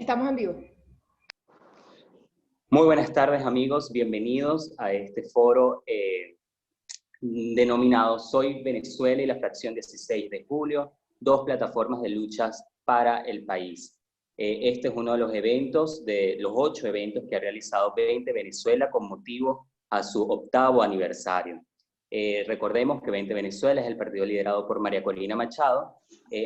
Estamos en vivo. Muy buenas tardes, amigos. Bienvenidos a este foro denominado Soy Venezuela y la fracción 16 de julio, dos plataformas de luchas para el país. Este es uno de los eventos, de los 8 eventos que ha realizado 20 Venezuela con motivo a su 8º aniversario. Recordemos que 20 Venezuela es el partido liderado por María Corina Machado.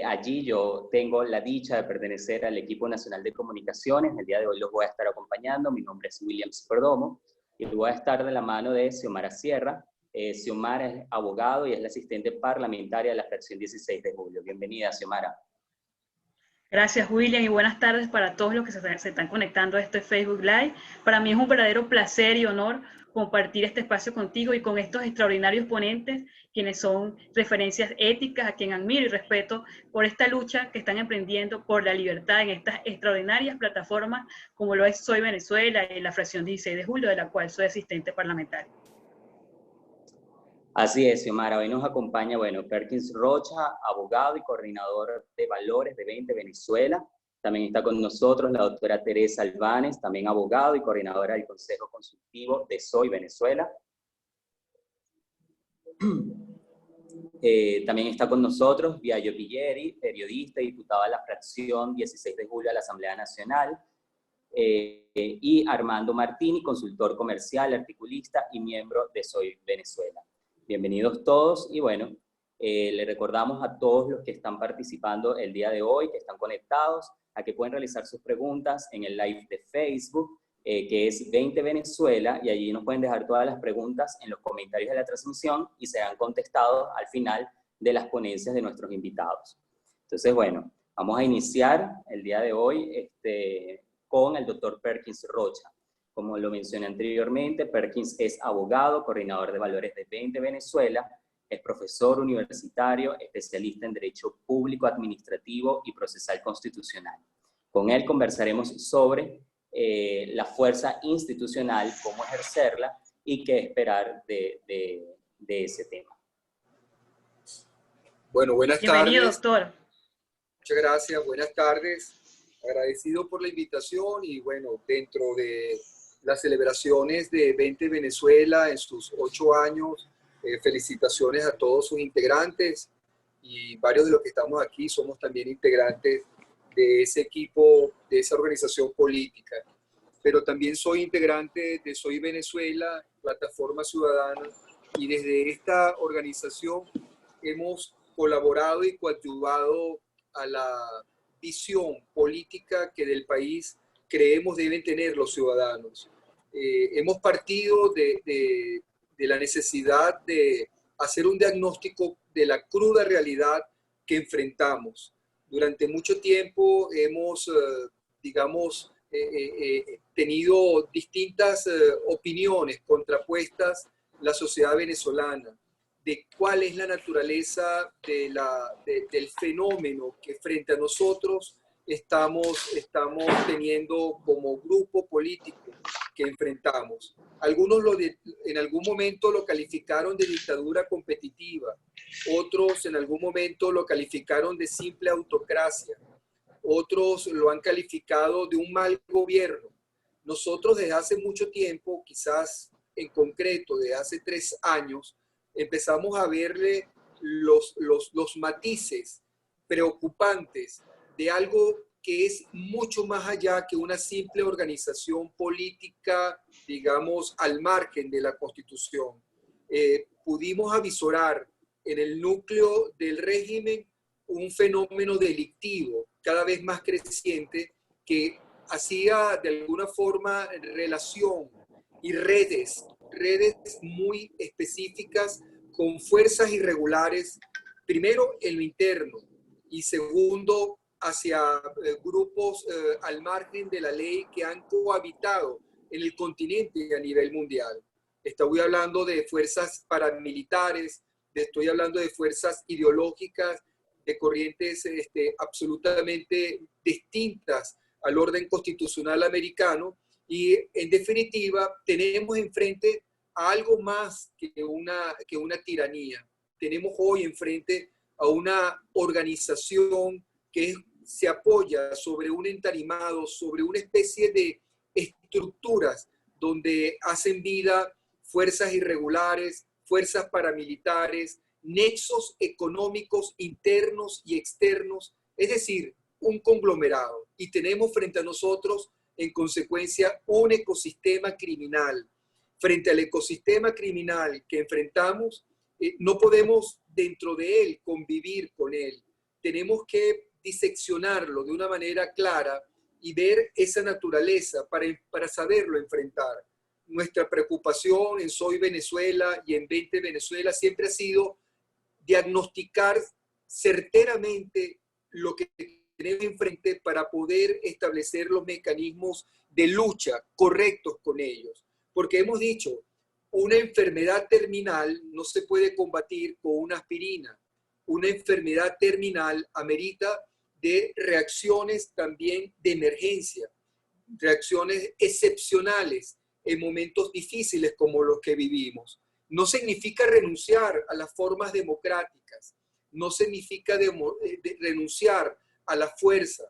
Allí yo tengo la dicha de pertenecer al equipo nacional de comunicaciones. El día de hoy los voy a estar acompañando. Mi nombre es William Perdomo y voy a estar de la mano de Xiomara Sierra. Xiomara es abogado y es la asistente parlamentaria de la fracción 16 de julio. Bienvenida, Xiomara. Gracias, William, y buenas tardes para todos los que se están conectando a este Facebook Live. Para mí es un verdadero placer y honor compartir este espacio contigo y con estos extraordinarios ponentes, quienes son referencias éticas, a quien admiro y respeto por esta lucha que están emprendiendo por la libertad en estas extraordinarias plataformas como lo es Soy Venezuela y la fracción 16 de julio, de la cual soy asistente parlamentario. Así es, Xiomara. Hoy nos acompaña, Perkins Rocha, abogado y coordinador de valores de 20 Venezuela. También está con nosotros la doctora Teresa Albanes, también abogado y coordinadora del Consejo Consultivo de Soy Venezuela. También está con nosotros Viaggio Pilleri, periodista y diputado de la fracción 16 de julio de la Asamblea Nacional. Y Armando Martini, consultor comercial, articulista y miembro de Soy Venezuela. Bienvenidos todos y le recordamos a todos los que están participando el día de hoy, que están conectados, a que pueden realizar sus preguntas en el live de Facebook, que es 20 Venezuela, y allí nos pueden dejar todas las preguntas en los comentarios de la transmisión y serán contestados al final de las ponencias de nuestros invitados. Entonces, vamos a iniciar el día de hoy con el doctor Perkins Rocha. Como lo mencioné anteriormente, Perkins es abogado, coordinador de valores de 20 Venezuela, es profesor universitario, especialista en Derecho Público, Administrativo y Procesal Constitucional. Con él conversaremos sobre la fuerza institucional, cómo ejercerla y qué esperar de ese tema. Bueno, buenas tardes. Bienvenido, doctor. Muchas gracias, buenas tardes. Agradecido por la invitación y dentro de las celebraciones de 20 Venezuela en sus 8 años, felicitaciones a todos sus integrantes y varios de los que estamos aquí somos también integrantes de ese equipo, de esa organización política. Pero también soy integrante de Soy Venezuela, plataforma ciudadana, y desde esta organización hemos colaborado y coadyuvado a la visión política que del país creemos deben tener los ciudadanos. Hemos partido de la necesidad de hacer un diagnóstico de la cruda realidad que enfrentamos. Durante mucho tiempo hemos, tenido distintas opiniones contrapuestas la sociedad venezolana de cuál es la naturaleza del fenómeno que frente a nosotros estamos teniendo como grupo político que enfrentamos. Algunos en algún momento lo calificaron de dictadura competitiva, otros en algún momento lo calificaron de simple autocracia, otros lo han calificado de un mal gobierno. Nosotros desde hace mucho tiempo, quizás en concreto desde hace 3 años, empezamos a verle los matices preocupantes de algo que es mucho más allá que una simple organización política, digamos, al margen de la Constitución. Pudimos avisorar en el núcleo del régimen un fenómeno delictivo cada vez más creciente que hacía de alguna forma relación y redes muy específicas con fuerzas irregulares, primero en lo interno y segundo hacia grupos al margen de la ley que han cohabitado en el continente y a nivel mundial. Estoy hablando de fuerzas paramilitares, estoy hablando de fuerzas ideológicas, de corrientes absolutamente distintas al orden constitucional americano, y en definitiva tenemos enfrente a algo más que una tiranía. Tenemos hoy enfrente a una organización que es se apoya sobre un entarimado, sobre una especie de estructuras donde hacen vida fuerzas irregulares, fuerzas paramilitares, nexos económicos internos y externos, es decir, un conglomerado. Y tenemos frente a nosotros, en consecuencia, un ecosistema criminal. Frente al ecosistema criminal que enfrentamos, no podemos dentro de él convivir con él. Tenemos que diseccionarlo de una manera clara y ver esa naturaleza para saberlo enfrentar. Nuestra preocupación en Soy Venezuela y en 20 Venezuela siempre ha sido diagnosticar certeramente lo que tenemos enfrente para poder establecer los mecanismos de lucha correctos con ellos. Porque hemos dicho, una enfermedad terminal no se puede combatir con una aspirina. Una enfermedad terminal amerita de reacciones también de emergencia, reacciones excepcionales en momentos difíciles como los que vivimos. No significa renunciar a las formas democráticas, no significa renunciar a la fuerza.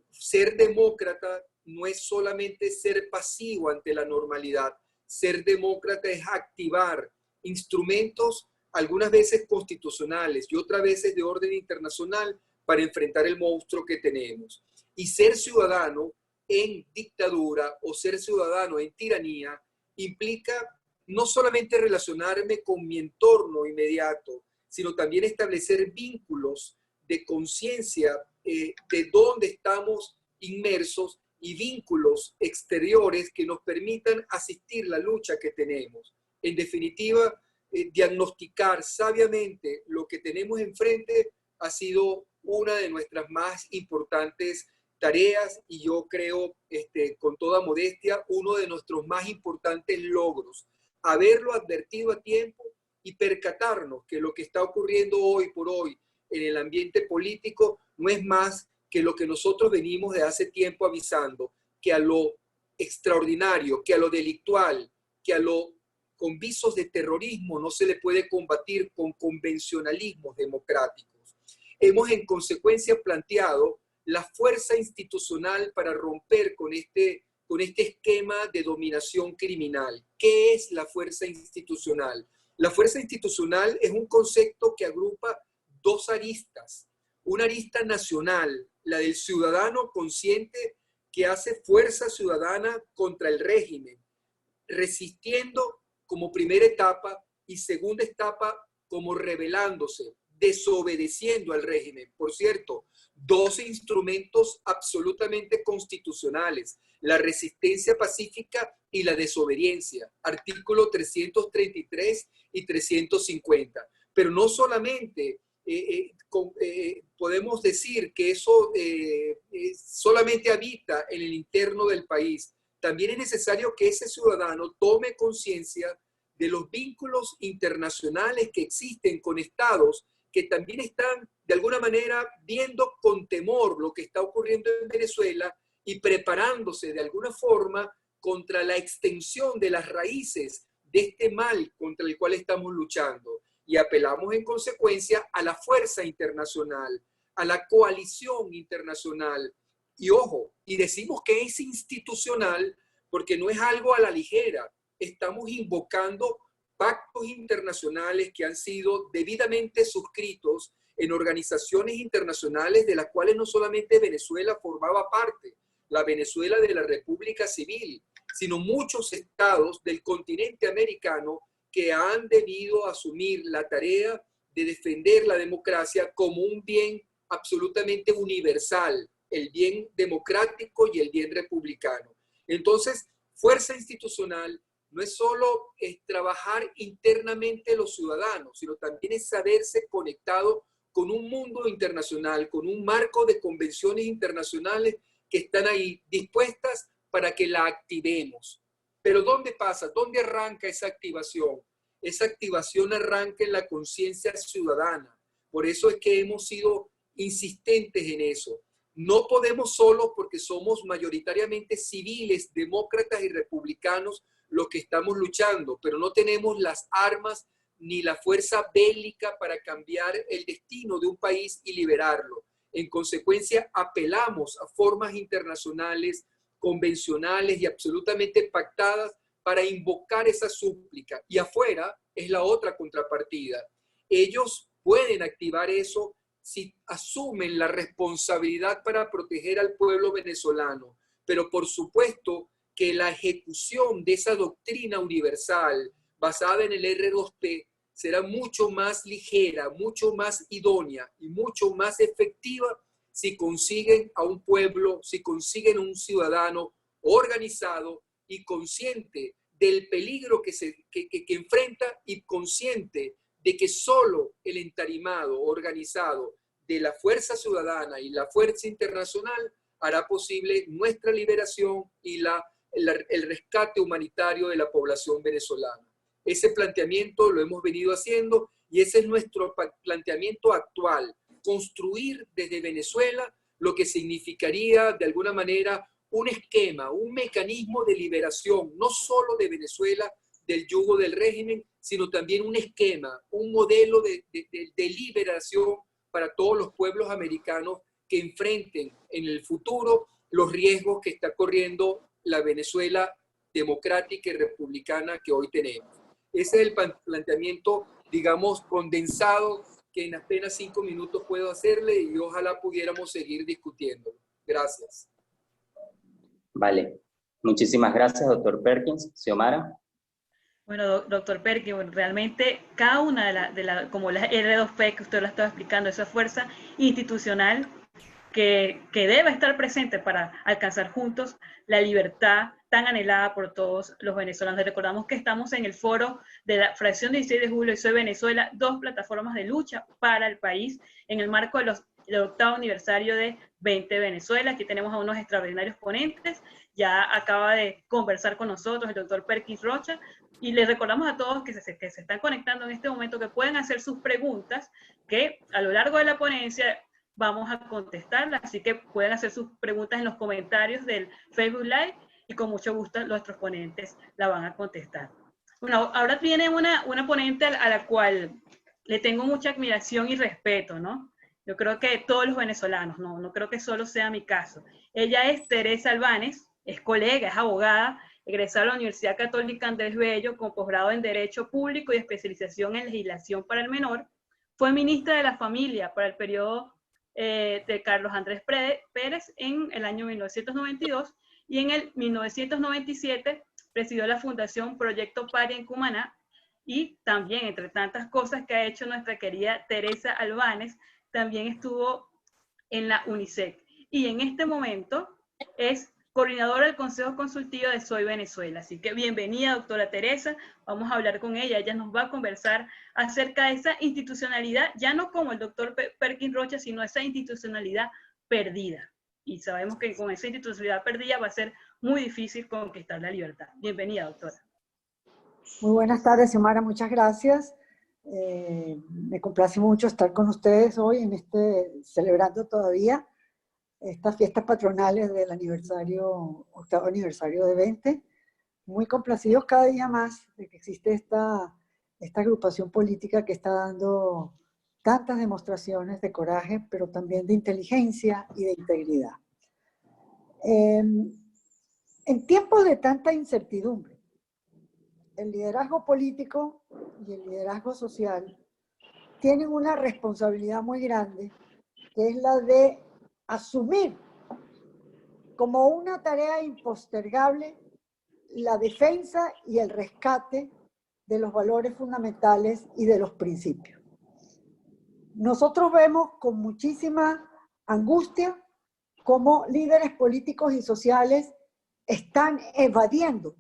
Ser demócrata no es solamente ser pasivo ante la normalidad. Ser demócrata es activar instrumentos, algunas veces constitucionales y otras veces de orden internacional, para enfrentar el monstruo que tenemos. Y ser ciudadano en dictadura o ser ciudadano en tiranía implica no solamente relacionarme con mi entorno inmediato, sino también establecer vínculos de conciencia de dónde estamos inmersos y vínculos exteriores que nos permitan asistir la lucha que tenemos. En definitiva, diagnosticar sabiamente lo que tenemos enfrente ha sido una de nuestras más importantes tareas y yo creo, con toda modestia, uno de nuestros más importantes logros. Haberlo advertido a tiempo y percatarnos que lo que está ocurriendo hoy por hoy en el ambiente político no es más que lo que nosotros venimos de hace tiempo avisando, que a lo extraordinario, que a lo delictual, que a lo con visos de terrorismo no se le puede combatir con convencionalismos democráticos. Hemos en consecuencia planteado la fuerza institucional para romper con este esquema de dominación criminal. ¿Qué es la fuerza institucional? La fuerza institucional es un concepto que agrupa dos aristas. Una arista nacional, la del ciudadano consciente que hace fuerza ciudadana contra el régimen, resistiendo como primera etapa y segunda etapa como rebelándose, desobedeciendo al régimen. Por cierto, dos instrumentos absolutamente constitucionales, la resistencia pacífica y la desobediencia, artículo 333 y 350. Pero no solamente podemos decir que eso solamente habita en el interno del país. También es necesario que ese ciudadano tome conciencia de los vínculos internacionales que existen con estados que también están de alguna manera viendo con temor lo que está ocurriendo en Venezuela y preparándose de alguna forma contra la extensión de las raíces de este mal contra el cual estamos luchando. Y apelamos en consecuencia a la fuerza internacional, a la coalición internacional. Y ojo, y decimos que es institucional porque no es algo a la ligera. Estamos invocando pactos internacionales que han sido debidamente suscritos en organizaciones internacionales de las cuales no solamente Venezuela formaba parte, la Venezuela de la República Civil, sino muchos estados del continente americano que han debido asumir la tarea de defender la democracia como un bien absolutamente universal, el bien democrático y el bien republicano. Entonces, fuerza institucional no es solo trabajar internamente los ciudadanos, sino también es saberse conectado con un mundo internacional, con un marco de convenciones internacionales que están ahí dispuestas para que la activemos. Pero ¿dónde pasa? ¿Dónde arranca esa activación? Esa activación arranca en la conciencia ciudadana. Por eso es que hemos sido insistentes en eso. No podemos solos porque somos mayoritariamente civiles, demócratas y republicanos los que estamos luchando, pero no tenemos las armas ni la fuerza bélica para cambiar el destino de un país y liberarlo. En consecuencia, apelamos a formas internacionales, convencionales y absolutamente pactadas para invocar esa súplica. Y afuera es la otra contrapartida. Ellos pueden activar eso si asumen la responsabilidad para proteger al pueblo venezolano. Pero por supuesto que la ejecución de esa doctrina universal basada en el R2P será mucho más ligera, mucho más idónea y mucho más efectiva si consiguen a un pueblo, si consiguen un ciudadano organizado y consciente del peligro que enfrenta y consciente de que solo el entarimado organizado de la fuerza ciudadana y la fuerza internacional hará posible nuestra liberación y el rescate humanitario de la población venezolana. Ese planteamiento lo hemos venido haciendo y ese es nuestro planteamiento actual, construir desde Venezuela lo que significaría de alguna manera un esquema, un mecanismo de liberación, no solo de Venezuela, del yugo del régimen, sino también un esquema, un modelo de liberación para todos los pueblos americanos que enfrenten en el futuro los riesgos que está corriendo la Venezuela democrática y republicana que hoy tenemos. Ese es el planteamiento, digamos, condensado que en apenas 5 minutos puedo hacerle y ojalá pudiéramos seguir discutiendo. Gracias. Vale. Muchísimas gracias, doctor Perkins. Xiomara. Bueno, doctor Perkins, bueno, realmente cada una como la R2P que usted lo estaba explicando, esa fuerza institucional que debe estar presente para alcanzar juntos la libertad tan anhelada por todos los venezolanos. Recordamos que estamos en el foro de la fracción 16 de julio y Soy Venezuela, 2 plataformas de lucha para el país en el marco del 8º aniversario de 20 Venezuela. Aquí tenemos a unos extraordinarios ponentes. Ya acaba de conversar con nosotros el doctor Perkins Rocha y les recordamos a todos que se están conectando en este momento que pueden hacer sus preguntas, que a lo largo de la ponencia vamos a contestarlas, así que pueden hacer sus preguntas en los comentarios del Facebook Live y con mucho gusto nuestros ponentes la van a contestar. Bueno, ahora viene una ponente a la cual le tengo mucha admiración y respeto, ¿no? Yo creo que todos los venezolanos, no creo que solo sea mi caso. Ella es Teresa Albáñez, es colega, es abogada, egresada de la Universidad Católica Andrés Bello con posgrado en Derecho Público y especialización en Legislación para el Menor. Fue ministra de la Familia para el periodo de Carlos Andrés Pérez en el año 1992 y en el 1997 presidió la Fundación Proyecto Paria en Cumaná y también, entre tantas cosas que ha hecho nuestra querida Teresa Albáñez, también estuvo en la UNICEF y en este momento es coordinadora del Consejo Consultivo de Soy Venezuela. Así que bienvenida, doctora Teresa. Vamos a hablar con ella. Ella nos va a conversar acerca de esa institucionalidad, ya no como el doctor Perkins Rocha, sino esa institucionalidad perdida. Y sabemos que con esa institucionalidad perdida va a ser muy difícil conquistar la libertad. Bienvenida, doctora. Muy buenas tardes, Xiomara. Muchas gracias. Me complace mucho estar con ustedes hoy, celebrando todavía estas fiestas patronales del 8º aniversario de 20, muy complacidos cada día más de que existe esta agrupación política que está dando tantas demostraciones de coraje, pero también de inteligencia y de integridad. En tiempos de tanta incertidumbre, el liderazgo político y el liderazgo social tienen una responsabilidad muy grande, que es la de asumir como una tarea impostergable la defensa y el rescate de los valores fundamentales y de los principios. Nosotros vemos con muchísima angustia cómo líderes políticos y sociales están evadiendo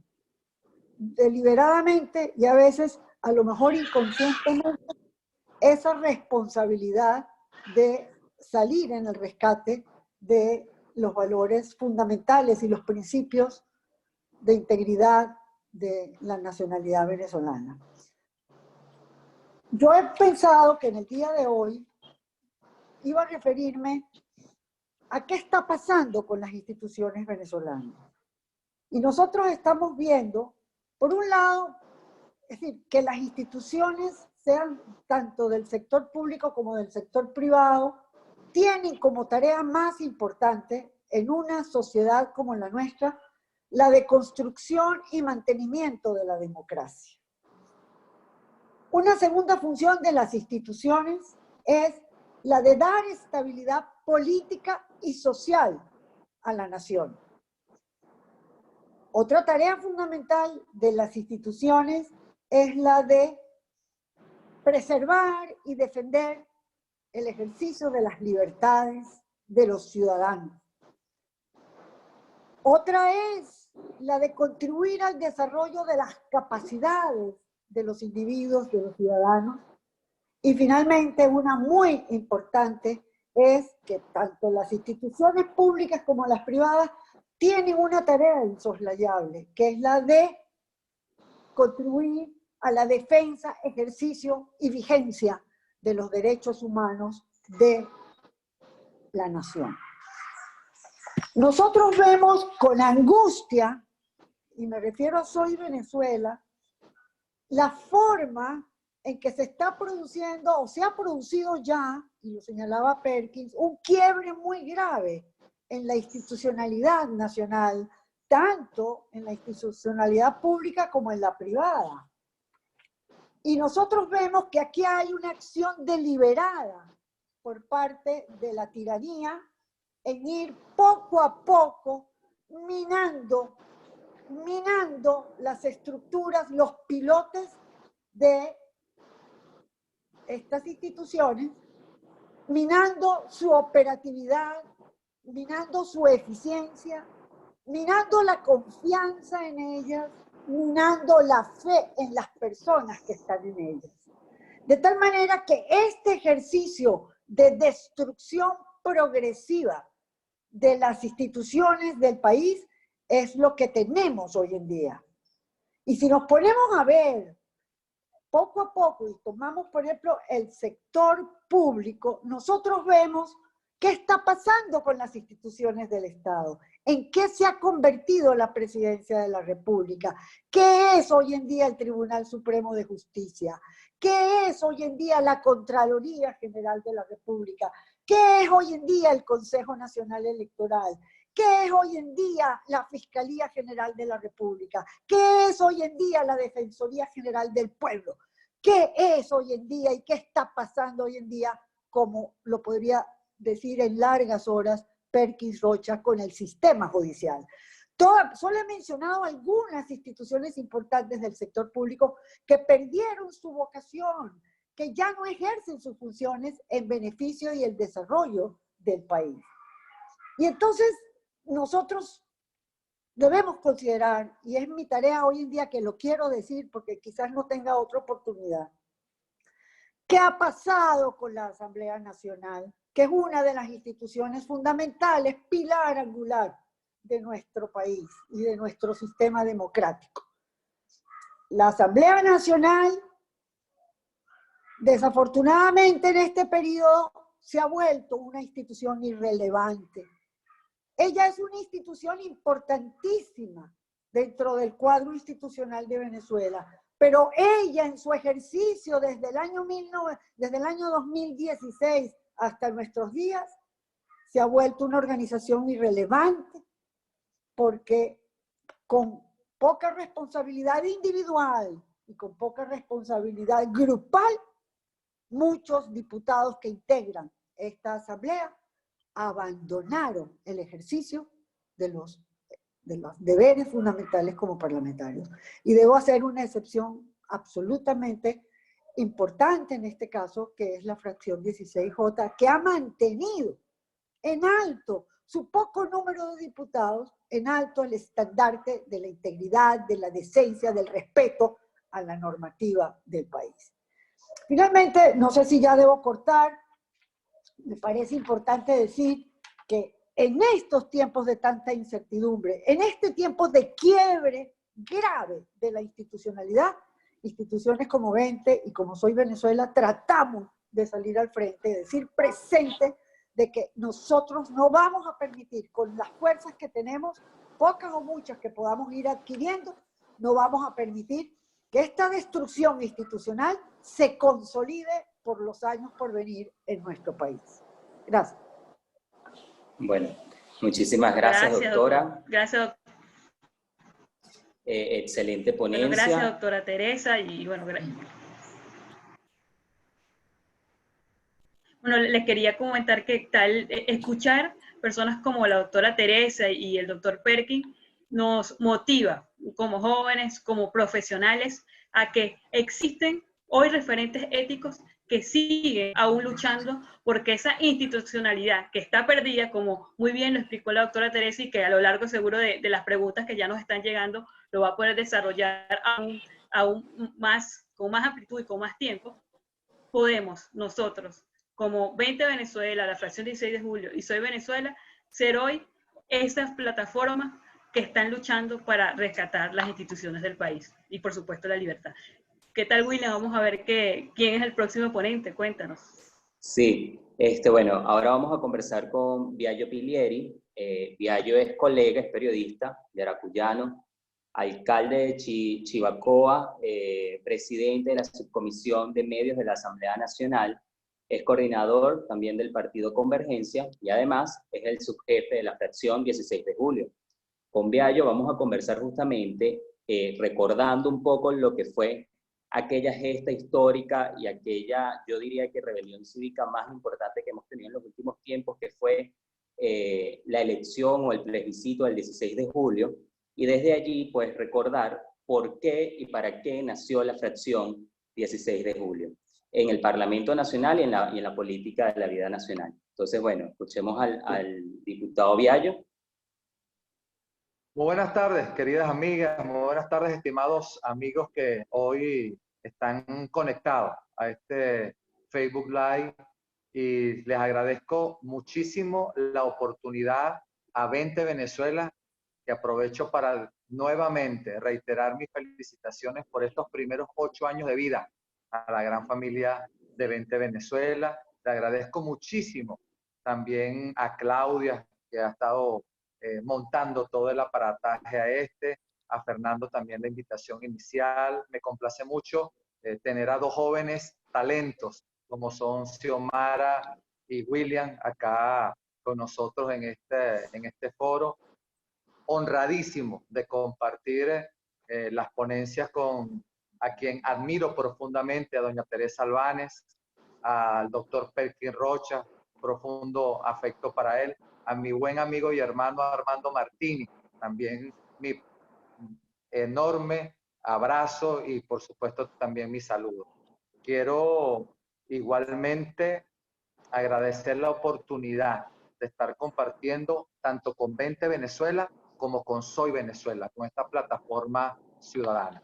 deliberadamente y a veces, a lo mejor inconscientemente, esa responsabilidad de salir en el rescate de los valores fundamentales y los principios de integridad de la nacionalidad venezolana. Yo he pensado que en el día de hoy iba a referirme a qué está pasando con las instituciones venezolanas. Y nosotros estamos viendo, por un lado, es decir, que las instituciones sean tanto del sector público como del sector privado, tienen como tarea más importante en una sociedad como la nuestra la de construcción y mantenimiento de la democracia. Una segunda función de las instituciones es la de dar estabilidad política y social a la nación. Otra tarea fundamental de las instituciones es la de preservar y defender el ejercicio de las libertades de los ciudadanos. Otra es la de contribuir al desarrollo de las capacidades de los individuos, de los ciudadanos. Y finalmente, una muy importante es que tanto las instituciones públicas como las privadas tienen una tarea insoslayable, que es la de contribuir a la defensa, ejercicio y vigencia de los derechos humanos de la nación. Nosotros vemos con angustia, y me refiero a Soy Venezuela, la forma en que se está produciendo, o se ha producido ya, y lo señalaba Perkins, un quiebre muy grave en la institucionalidad nacional, tanto en la institucionalidad pública como en la privada. Y nosotros vemos que aquí hay una acción deliberada por parte de la tiranía en ir poco a poco minando las estructuras, los pilotes de estas instituciones, minando su operatividad, minando su eficiencia, minando la confianza en ellas, minando la fe en las personas que están en ellas. De tal manera que este ejercicio de destrucción progresiva de las instituciones del país es lo que tenemos hoy en día. Y si nos ponemos a ver poco a poco y tomamos, por ejemplo, el sector público, nosotros vemos qué está pasando con las instituciones del Estado, en qué se ha convertido la Presidencia de la República, qué es hoy en día el Tribunal Supremo de Justicia, qué es hoy en día la Contraloría General de la República, qué es hoy en día el Consejo Nacional Electoral, qué es hoy en día la Fiscalía General de la República, qué es hoy en día la Defensoría General del Pueblo, qué es hoy en día y qué está pasando hoy en día, como lo podría decir en largas horas Perkins Rocha con el sistema judicial. Solo he mencionado algunas instituciones importantes del sector público que perdieron su vocación, que ya no ejercen sus funciones en beneficio y el desarrollo del país. Y entonces nosotros debemos considerar, y es mi tarea hoy en día que lo quiero decir porque quizás no tenga otra oportunidad, ¿qué ha pasado con la Asamblea Nacional? Que es una de las instituciones fundamentales, pilar angular de nuestro país y de nuestro sistema democrático. La Asamblea Nacional, desafortunadamente en este periodo, se ha vuelto una institución irrelevante. Ella es una institución importantísima dentro del cuadro institucional de Venezuela, pero ella en su ejercicio desde el año 2016 hasta nuestros días se ha vuelto una organización irrelevante porque con poca responsabilidad individual y con poca responsabilidad grupal, muchos diputados que integran esta asamblea abandonaron el ejercicio de los deberes fundamentales como parlamentarios. Y debo hacer una excepción absolutamente importante en este caso, que es la fracción 16J, que ha mantenido en alto su poco número de diputados, en alto el estandarte de la integridad, de la decencia, del respeto a la normativa del país. Finalmente, no sé si ya debo cortar, me parece importante decir que en estos tiempos de tanta incertidumbre, en este tiempo de quiebre grave de la institucionalidad, instituciones como Vente y como Soy Venezuela tratamos de salir al frente, de decir presente de que nosotros no vamos a permitir, con las fuerzas que tenemos, pocas o muchas que podamos ir adquiriendo, no vamos a permitir que esta destrucción institucional se consolide por los años por venir en nuestro país. Gracias. Gracias. Bueno, muchísimas gracias, doctora. Gracias, doctora. Excelente ponencia. Bueno, gracias, doctora Teresa. Y bueno, les quería comentar que tal escuchar personas como la doctora Teresa y el doctor Perkin nos motiva como jóvenes, como profesionales, a que existen hoy referentes éticos que siguen aún luchando porque esa institucionalidad que está perdida, como muy bien lo explicó la doctora Teresa, y que a lo largo seguro de las preguntas que ya nos están llegando lo va a poder desarrollar aún más, con más amplitud y con más tiempo, podemos nosotros, como 20 Venezuela, la fracción 16 de julio y Soy Venezuela, ser hoy esas plataformas que están luchando para rescatar las instituciones del país y por supuesto la libertad. ¿Qué tal, William? Vamos a ver quién es el próximo ponente. Cuéntanos. Sí, bueno, ahora vamos a conversar con Biagio Pilieri. Biagio es colega, es periodista, yaracuyano, alcalde de Chivacoa, presidente de la subcomisión de medios de la Asamblea Nacional, es coordinador también del partido Convergencia y además es el subjefe de la fracción 16 de julio. Con Biagio vamos a conversar justamente recordando un poco lo que fue aquella gesta histórica y aquella, yo diría que rebelión cívica más importante que hemos tenido en los últimos tiempos, que fue la elección o el plebiscito del 16 de julio, y desde allí pues recordar por qué y para qué nació la fracción 16 de julio en el Parlamento Nacional y en la política de la vida nacional. Entonces, bueno, escuchemos al diputado Biagio. Muy buenas tardes, queridas amigas, muy buenas tardes, estimados amigos que hoy están conectados a este Facebook Live, y les agradezco muchísimo la oportunidad a 20 Venezuela, que aprovecho para nuevamente reiterar mis felicitaciones por estos primeros 8 años de vida a la gran familia de 20 Venezuela. Le agradezco muchísimo también a Claudia, que ha estado montando todo el aparataje a Fernando también la invitación inicial. Me complace mucho tener a 2 jóvenes talentos como son Xiomara y William acá con nosotros en este foro. Honradísimo de compartir las ponencias con a quien admiro profundamente, a doña Teresa Albáñez, al doctor Perkin Rocha, profundo afecto para él, a mi buen amigo y hermano Armando Martini, también mi enorme abrazo y por supuesto también mi saludo. Quiero igualmente agradecer la oportunidad de estar compartiendo tanto con 20 Venezuela como con Soy Venezuela, con esta plataforma ciudadana.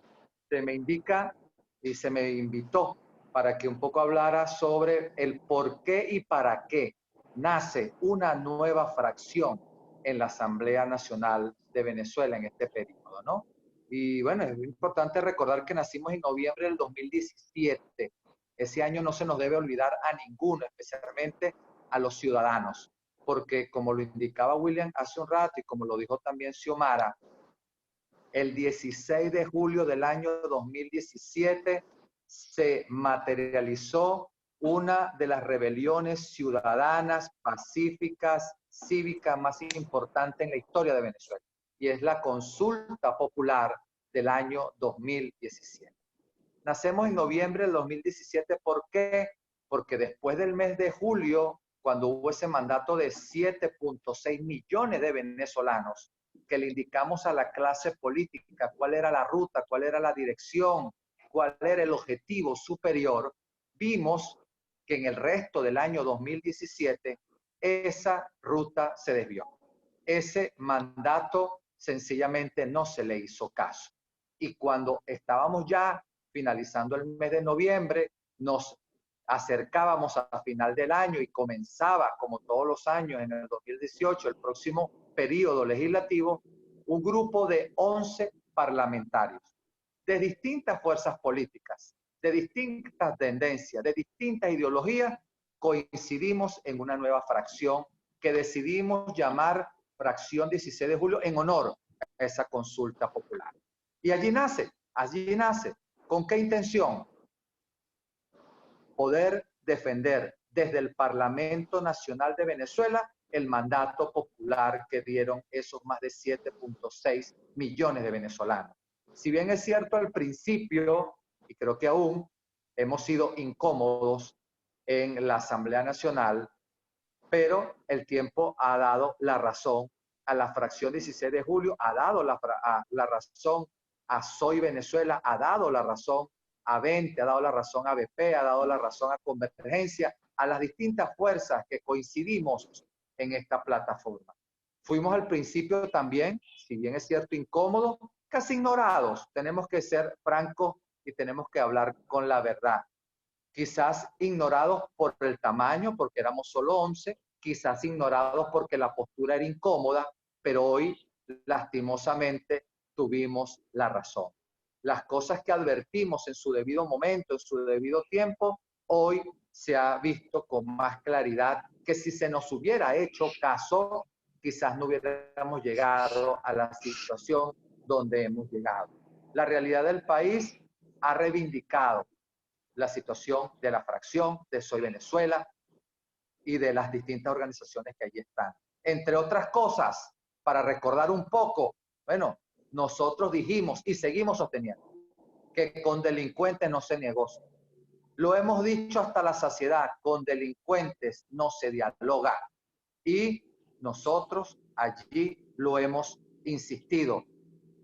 Se me indica y se me invitó para que un poco hablara sobre el por qué y para qué nace una nueva fracción en la Asamblea Nacional de Venezuela en este periodo, ¿no? Y bueno, es importante recordar que nacimos en noviembre del 2017. Ese año no se nos debe olvidar a ninguno, especialmente a los ciudadanos, porque como lo indicaba William hace un rato y como lo dijo también Xiomara, el 16 de julio del año 2017 se materializó una de las rebeliones ciudadanas, pacíficas, cívicas más importantes en la historia de Venezuela, y es la consulta popular del año 2017. Nacemos en noviembre del 2017, ¿por qué? Porque después del mes de julio, cuando hubo ese mandato de 7.6 millones de venezolanos, que le indicamos a la clase política cuál era la ruta, cuál era la dirección, cuál era el objetivo superior, vimos que en el resto del año 2017 esa ruta se desvió. Ese mandato sencillamente no se le hizo caso. Y cuando estábamos ya finalizando el mes de noviembre, nos acercábamos a final del año y comenzaba, como todos los años, en el 2018, el próximo periodo legislativo, un grupo de 11 parlamentarios de distintas fuerzas políticas, de distintas tendencias, de distintas ideologías, coincidimos en una nueva fracción que decidimos llamar Fracción 16 de Julio en honor a esa consulta popular. Y allí nace. ¿Con qué intención? Poder defender desde el Parlamento Nacional de Venezuela el mandato popular que dieron esos más de 7.6 millones de venezolanos. Si bien es cierto al principio, y creo que aún, hemos sido incómodos en la Asamblea Nacional, pero el tiempo ha dado la razón a la fracción 16 de julio, ha dado la razón a Soy Venezuela, ha dado la razón a 20, ha dado la razón a BP, ha dado la razón a Convergencia, a las distintas fuerzas que coincidimos en esta plataforma. Fuimos al principio también, si bien es cierto, incómodos, casi ignorados. Tenemos que ser francos y tenemos que hablar con la verdad. Quizás ignorados por el tamaño, porque éramos solo 11, quizás ignorados porque la postura era incómoda, pero hoy, lastimosamente, tuvimos la razón. Las cosas que advertimos en su debido momento, en su debido tiempo, hoy se ha visto con más claridad que si se nos hubiera hecho caso, quizás no hubiéramos llegado a la situación donde hemos llegado. La realidad del país ha reivindicado la situación de la fracción de Soy Venezuela y de las distintas organizaciones que allí están. Entre otras cosas, para recordar un poco, bueno, nosotros dijimos y seguimos sosteniendo que con delincuentes no se negocia. Lo hemos dicho hasta la saciedad, con delincuentes no se dialoga. Y nosotros allí lo hemos insistido.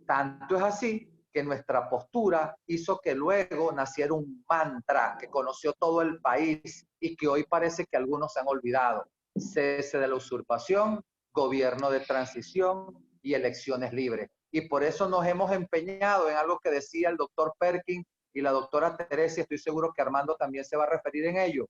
Tanto es así que nuestra postura hizo que luego naciera un mantra que conoció todo el país y que hoy parece que algunos se han olvidado. Cese de la usurpación, gobierno de transición y elecciones libres. Y por eso nos hemos empeñado en algo que decía el doctor Perkin y la doctora Teresa, estoy seguro que Armando también se va a referir en ello,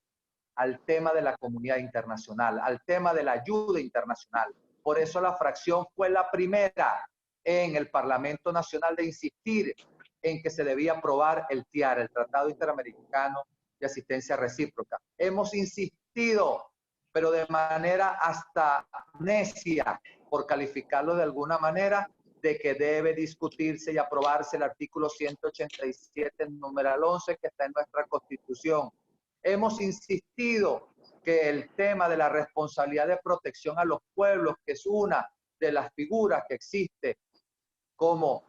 al tema de la comunidad internacional, al tema de la ayuda internacional. Por eso la fracción fue la primera en el Parlamento Nacional de insistir en que se debía aprobar el TIAR, el Tratado Interamericano de Asistencia Recíproca. Hemos insistido, pero de manera hasta necia, por calificarlo de alguna manera, de que debe discutirse y aprobarse el artículo 187, numeral 11, que está en nuestra Constitución. Hemos insistido que el tema de la responsabilidad de protección a los pueblos, que es una de las figuras que existe como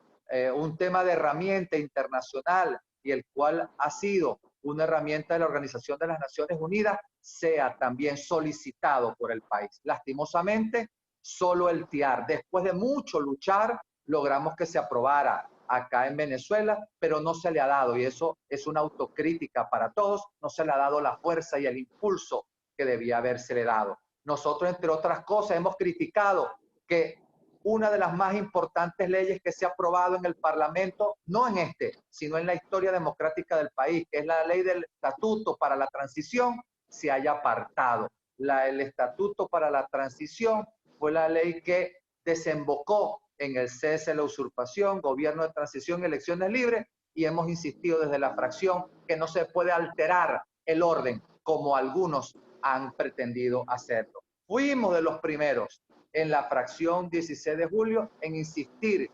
un tema de herramienta internacional y el cual ha sido una herramienta de la Organización de las Naciones Unidas, sea también solicitado por el país. Lastimosamente, solo el TIAR, después de mucho luchar, logramos que se aprobara acá en Venezuela, pero no se le ha dado, y eso es una autocrítica para todos, no se le ha dado la fuerza y el impulso que debía habérsele dado. Nosotros, entre otras cosas, hemos criticado que una de las más importantes leyes que se ha aprobado en el Parlamento, no en este, sino en la historia democrática del país, que es la ley del Estatuto para la Transición, se haya apartado. El Estatuto para la Transición fue la ley que desembocó en el cese de la usurpación, gobierno de transición y elecciones libres, y hemos insistido desde la fracción que no se puede alterar el orden como algunos han pretendido hacerlo. Fuimos de los primeros en la fracción 16 de julio en insistir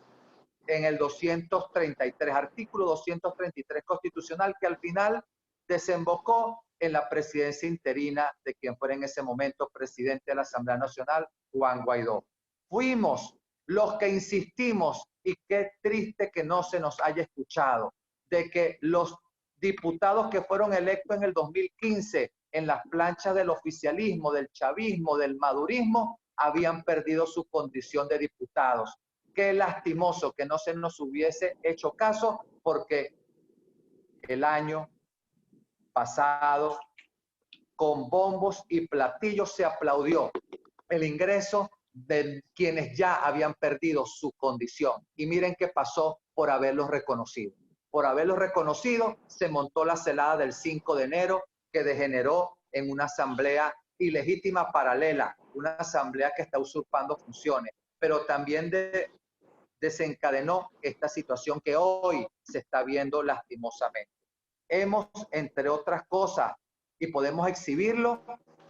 en el 233, artículo 233 constitucional, que al final desembocó en la presidencia interina de quien fuera en ese momento presidente de la Asamblea Nacional, Juan Guaidó. Fuimos los que insistimos, y qué triste que no se nos haya escuchado, de que los diputados que fueron electos en el 2015 en las planchas del oficialismo, del chavismo, del madurismo, habían perdido su condición de diputados. Qué lastimoso que no se nos hubiese hecho caso, porque el año pasado, con bombos y platillos, se aplaudió el ingreso de quienes ya habían perdido su condición. Y miren qué pasó por haberlos reconocido. Por haberlos reconocido, se montó la celada del 5 de enero, que degeneró en una asamblea ilegítima paralela, una asamblea que está usurpando funciones, pero también desencadenó esta situación que hoy se está viendo lastimosamente. Hemos, entre otras cosas, y podemos exhibirlo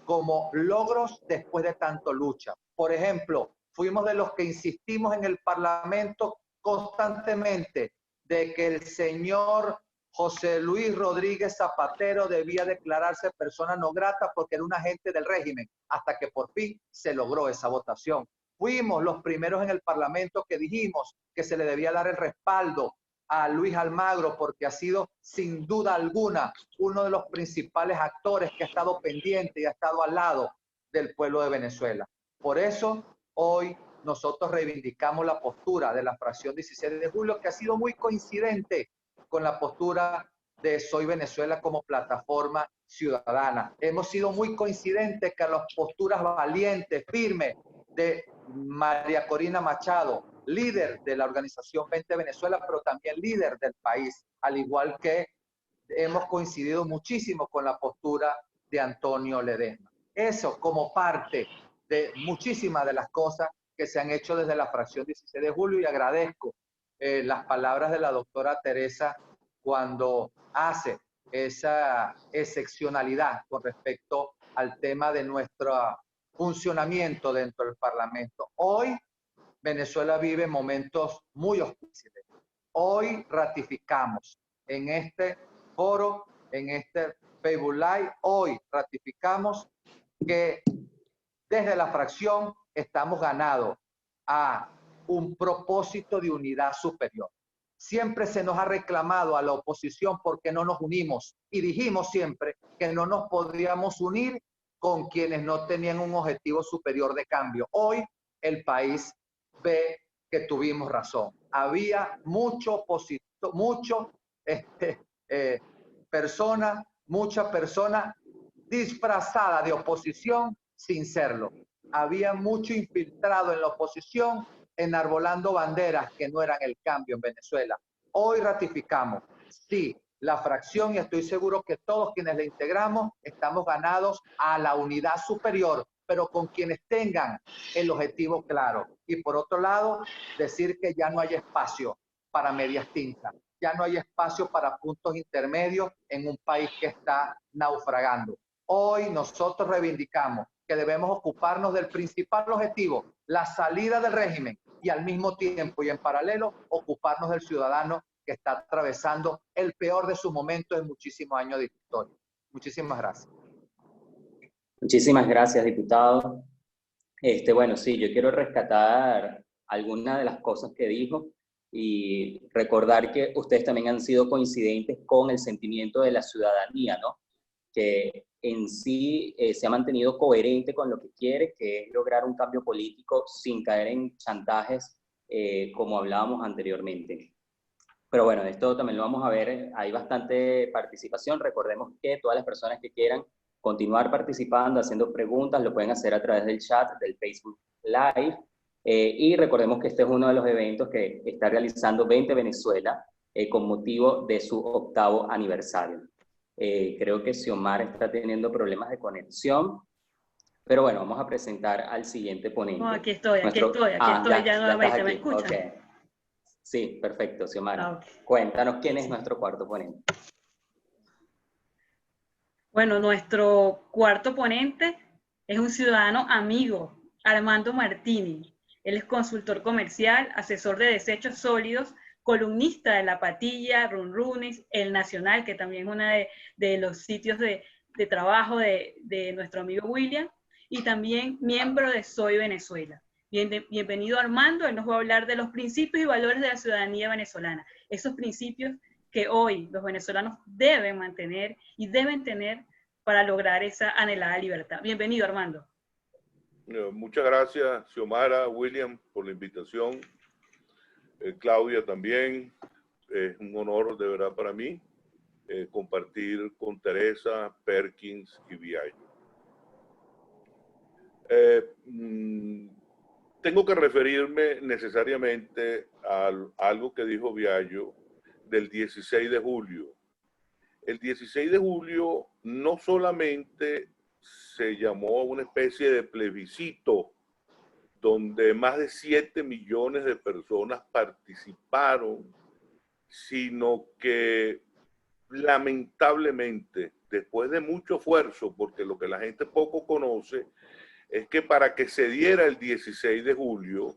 como logros después de tanto lucha. Por ejemplo, fuimos de los que insistimos en el Parlamento constantemente de que el señor José Luis Rodríguez Zapatero debía declararse persona no grata porque era un agente del régimen, hasta que por fin se logró esa votación. Fuimos los primeros en el Parlamento que dijimos que se le debía dar el respaldo a Luis Almagro porque ha sido sin duda alguna uno de los principales actores que ha estado pendiente y ha estado al lado del pueblo de Venezuela. Por eso hoy nosotros reivindicamos la postura de la fracción 16 de julio, que ha sido muy coincidente con la postura de Soy Venezuela como plataforma ciudadana. Hemos sido muy coincidentes con las posturas valientes, firmes de María Corina Machado, líder de la organización 20 Venezuela, pero también líder del país, al igual que hemos coincidido muchísimo con la postura de Antonio Ledesma. Eso como parte de muchísimas de las cosas que se han hecho desde la fracción 16 de julio, y agradezco las palabras de la doctora Teresa cuando hace esa excepcionalidad con respecto al tema de nuestro funcionamiento dentro del Parlamento. Hoy Venezuela vive momentos muy difíciles. Hoy ratificamos en este foro, en este Facebook Live, hoy ratificamos que desde la fracción estamos ganados a un propósito de unidad superior. Siempre se nos ha reclamado a la oposición porque no nos unimos, y dijimos siempre que no nos podíamos unir con quienes no tenían un objetivo superior de cambio. Hoy el país ve que tuvimos razón. Había mucha persona disfrazada de oposición sin serlo. Había mucho infiltrado en la oposición, enarbolando banderas que no eran el cambio en Venezuela. Hoy ratificamos, sí, la fracción, y estoy seguro que todos quienes la integramos estamos ganados a la unidad superior, pero con quienes tengan el objetivo claro. Y por otro lado, decir que ya no hay espacio para medias tintas, ya no hay espacio para puntos intermedios en un país que está naufragando. Hoy nosotros reivindicamos que debemos ocuparnos del principal objetivo, la salida del régimen, y al mismo tiempo y en paralelo ocuparnos del ciudadano que está atravesando el peor de sus momentos en muchísimos años de historia. Muchísimas gracias. Muchísimas gracias, diputado. Bueno, sí, yo quiero rescatar algunas de las cosas que dijo y recordar que ustedes también han sido coincidentes con el sentimiento de la ciudadanía, ¿no? Que en sí se ha mantenido coherente con lo que quiere, que es lograr un cambio político sin caer en chantajes, como hablábamos anteriormente. Pero bueno, esto también lo vamos a ver, hay bastante participación. Recordemos que todas las personas que quieran continuar participando, haciendo preguntas, lo pueden hacer a través del chat del Facebook Live. Y recordemos que este es uno de los eventos que está realizando 20 Venezuela con motivo de su 8º aniversario. Creo que Xiomara está teniendo problemas de conexión, pero bueno, vamos a presentar al siguiente ponente. No, aquí estoy, ya nuevamente, ¿me escuchan? Okay. Sí, perfecto, Xiomara. Okay. Cuéntanos quién es nuestro cuarto ponente. Bueno, nuestro cuarto ponente es un ciudadano amigo, Armando Martini. Él es consultor comercial, asesor de desechos sólidos, columnista de La Patilla, Runrunes, El Nacional, que también es uno de los sitios de trabajo de nuestro amigo William, y también miembro de Soy Venezuela. Bienvenido, Armando. Él nos va a hablar de los principios y valores de la ciudadanía venezolana, esos principios que hoy los venezolanos deben mantener y deben tener para lograr esa anhelada libertad. Bienvenido, Armando. Muchas gracias, Xiomara, William, por la invitación. Claudia también. Es un honor de verdad para mí compartir con Teresa, Perkins y Viallo. Tengo que referirme necesariamente a algo que dijo Viallo del 16 de julio. El 16 de julio no solamente se llamó una especie de plebiscito donde más de 7 millones de personas participaron, sino que lamentablemente, después de mucho esfuerzo, porque lo que la gente poco conoce es que para que se diera el 16 de julio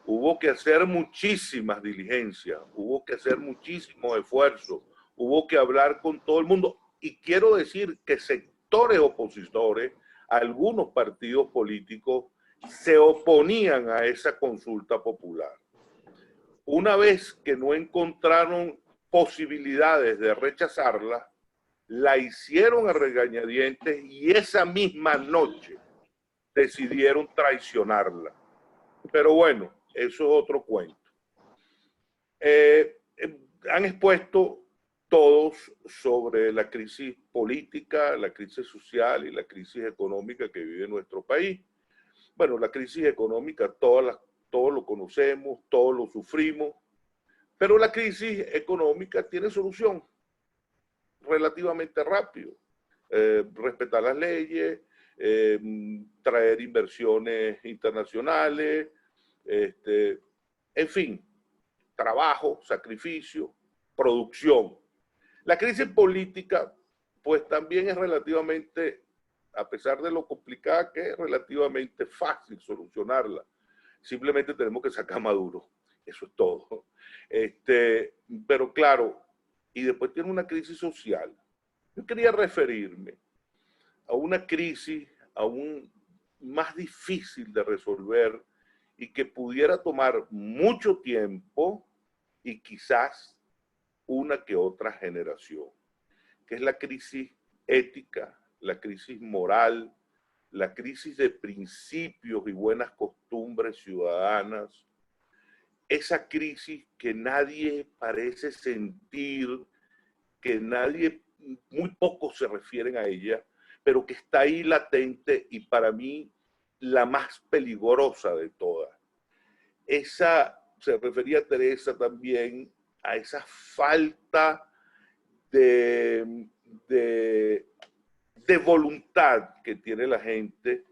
hubo que hacer muchísimas diligencias, hubo que hacer muchísimos esfuerzos, hubo que hablar con todo el mundo. Y quiero decir que sectores opositores, algunos partidos políticos, se oponían a esa consulta popular. Una vez que no encontraron posibilidades de rechazarla, la hicieron a regañadientes y esa misma noche decidieron traicionarla. Pero bueno, eso es otro cuento. Han expuesto todos sobre la crisis política, la crisis social y la crisis económica que vive nuestro país. Bueno, la crisis económica todos lo conocemos, todos lo sufrimos, pero la crisis económica tiene solución relativamente rápido. Respetar las leyes, traer inversiones internacionales, en fin, trabajo, sacrificio, producción. La crisis política, pues también es relativamente, a pesar de lo complicada que es, relativamente fácil solucionarla. Simplemente tenemos que sacar a Maduro. Eso es todo. Pero claro, y después tiene una crisis social. Yo quería referirme a una crisis aún más difícil de resolver y que pudiera tomar mucho tiempo y quizás una que otra generación, que es la crisis ética, la crisis moral, la crisis de principios y buenas costumbres ciudadanas, esa crisis que nadie parece sentir, que nadie, muy pocos se refieren a ella, pero que está ahí latente y para mí la más peligrosa de todas. Esa, se refería a Teresa también, a esa falta de voluntad que tiene la gente,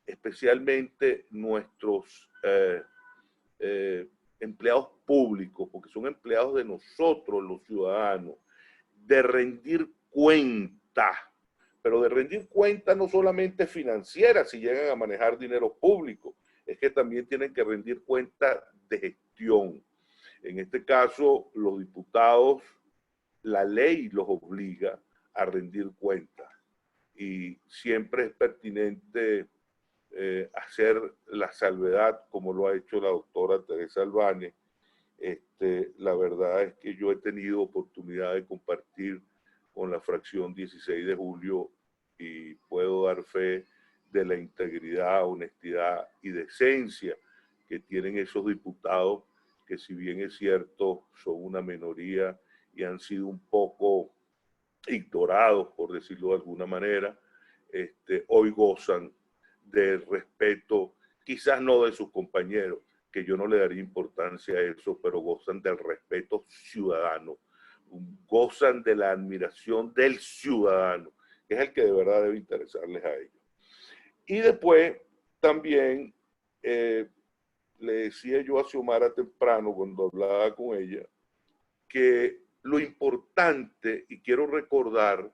especialmente nuestros empleados públicos, porque son empleados de nosotros los ciudadanos, de rendir cuenta, pero de rendir cuenta no solamente financiera si llegan a manejar dinero público, es que también tienen que rendir cuenta de gestión. En este caso, los diputados, la ley los obliga a rendir cuenta y siempre es pertinente hacer la salvedad como lo ha hecho la doctora Teresa Albane. La verdad es que yo he tenido oportunidad de compartir con la fracción 16 de julio y puedo dar fe de la integridad, honestidad y decencia que tienen esos diputados que, si bien es cierto, son una minoría y han sido un poco ignorados, por decirlo de alguna manera, hoy gozan del respeto, quizás no de sus compañeros, que yo no le daría importancia a eso, pero gozan del respeto ciudadano, gozan de la admiración del ciudadano, que es el que de verdad debe interesarles a ellos. Y después también le decía yo a Xiomara temprano cuando hablaba con ella, que lo importante, y quiero recordar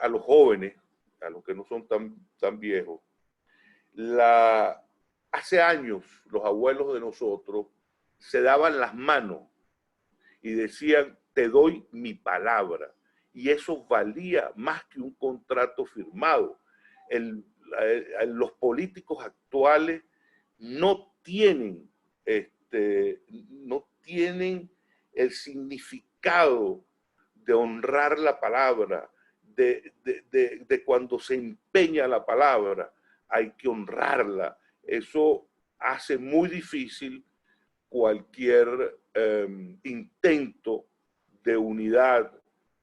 a los jóvenes, a los que no son tan viejos, hace años los abuelos de nosotros se daban las manos y decían, te doy mi palabra. Y eso valía más que un contrato firmado. Los políticos actuales no tienen el significado de honrar la palabra, de cuando se empeña la palabra, hay que honrarla. Eso hace muy difícil cualquier intento de unidad,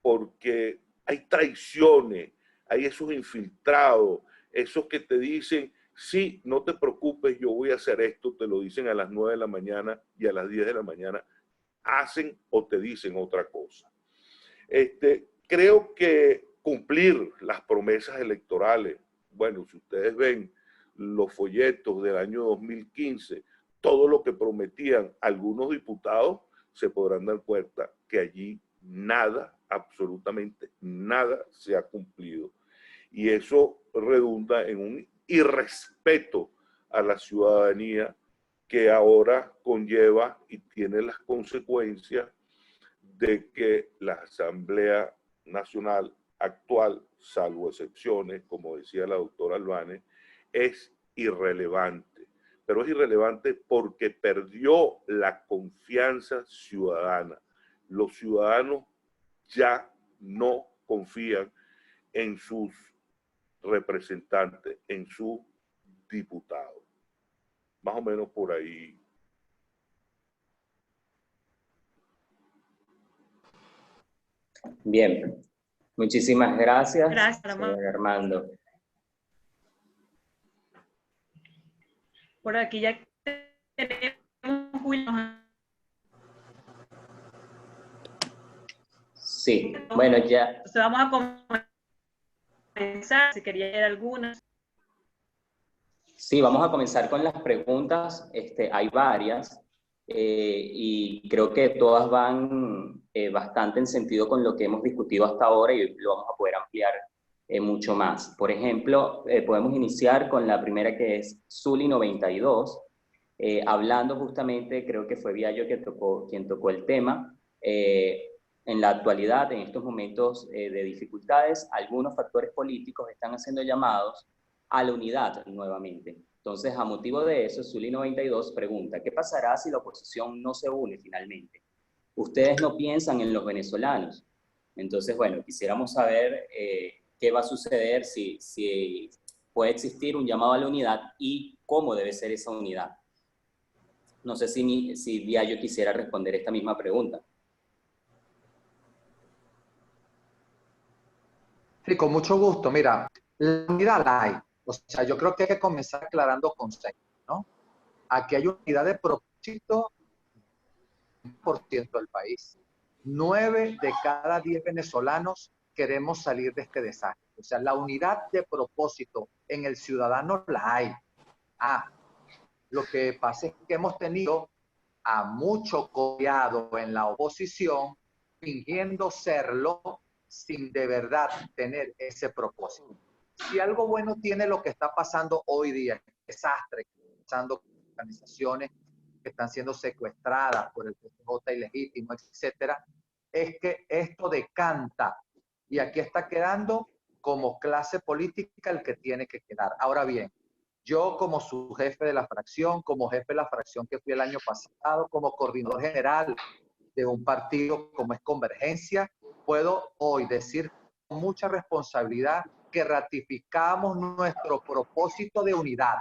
porque hay traiciones, hay esos infiltrados, esos que te dicen, sí, no te preocupes, yo voy a hacer esto, te lo dicen a las 9 de la mañana y a las 10 de la mañana hacen o te dicen otra cosa. Creo que cumplir las promesas electorales, bueno, si ustedes ven los folletos del año 2015, todo lo que prometían algunos diputados, se podrán dar cuenta que allí nada, absolutamente nada se ha cumplido. Y eso redunda en un irrespeto a la ciudadanía que ahora conlleva y tiene las consecuencias de que la Asamblea Nacional actual, salvo excepciones, como decía la doctora Albane, es irrelevante. Pero es irrelevante porque perdió la confianza ciudadana. Los ciudadanos ya no confían en sus representantes, en sus diputados. Más o menos por ahí. Bien, muchísimas gracias, Gracias, señor Armando. Por aquí ya tenemos William. Sí, bueno, ya. Entonces vamos a comenzar, si quería leer algunas. Sí, vamos a comenzar con las preguntas. Hay varias y creo que todas van bastante en sentido con lo que hemos discutido hasta ahora y lo vamos a poder ampliar mucho más. Por ejemplo, podemos iniciar con la primera, que es Zuli92, hablando justamente, creo que fue Viallo quien tocó el tema. En la actualidad, en estos momentos de dificultades, algunos factores políticos están haciendo llamados a la unidad nuevamente. Entonces, a motivo de eso, Zuli92 pregunta, ¿qué pasará si la oposición no se une finalmente? ¿Ustedes no piensan en los venezolanos? Entonces, bueno, quisiéramos saber qué va a suceder si puede existir un llamado a la unidad y cómo debe ser esa unidad. No sé si Viallo quisiera responder esta misma pregunta. Sí, con mucho gusto. Mira, la unidad la hay. O sea, yo creo que hay que comenzar aclarando conceptos, ¿no? Aquí hay unidad de propósito por ciento del país. 9 de cada 10 venezolanos queremos salir de este desastre. O sea, la unidad de propósito en el ciudadano la hay. Lo que pasa es que hemos tenido a mucho copiado en la oposición, fingiendo serlo, sin de verdad tener ese propósito. Si algo bueno tiene lo que está pasando hoy día, desastre, pasando organizaciones que están siendo secuestradas por el PJ ilegítimo, etcétera, es que esto decanta y aquí está quedando como clase política el que tiene que quedar. Ahora bien, yo como su jefe de la fracción, como jefe de la fracción que fui el año pasado, como coordinador general de un partido como es Convergencia, puedo hoy decir con mucha responsabilidad que ratificamos nuestro propósito de unidad.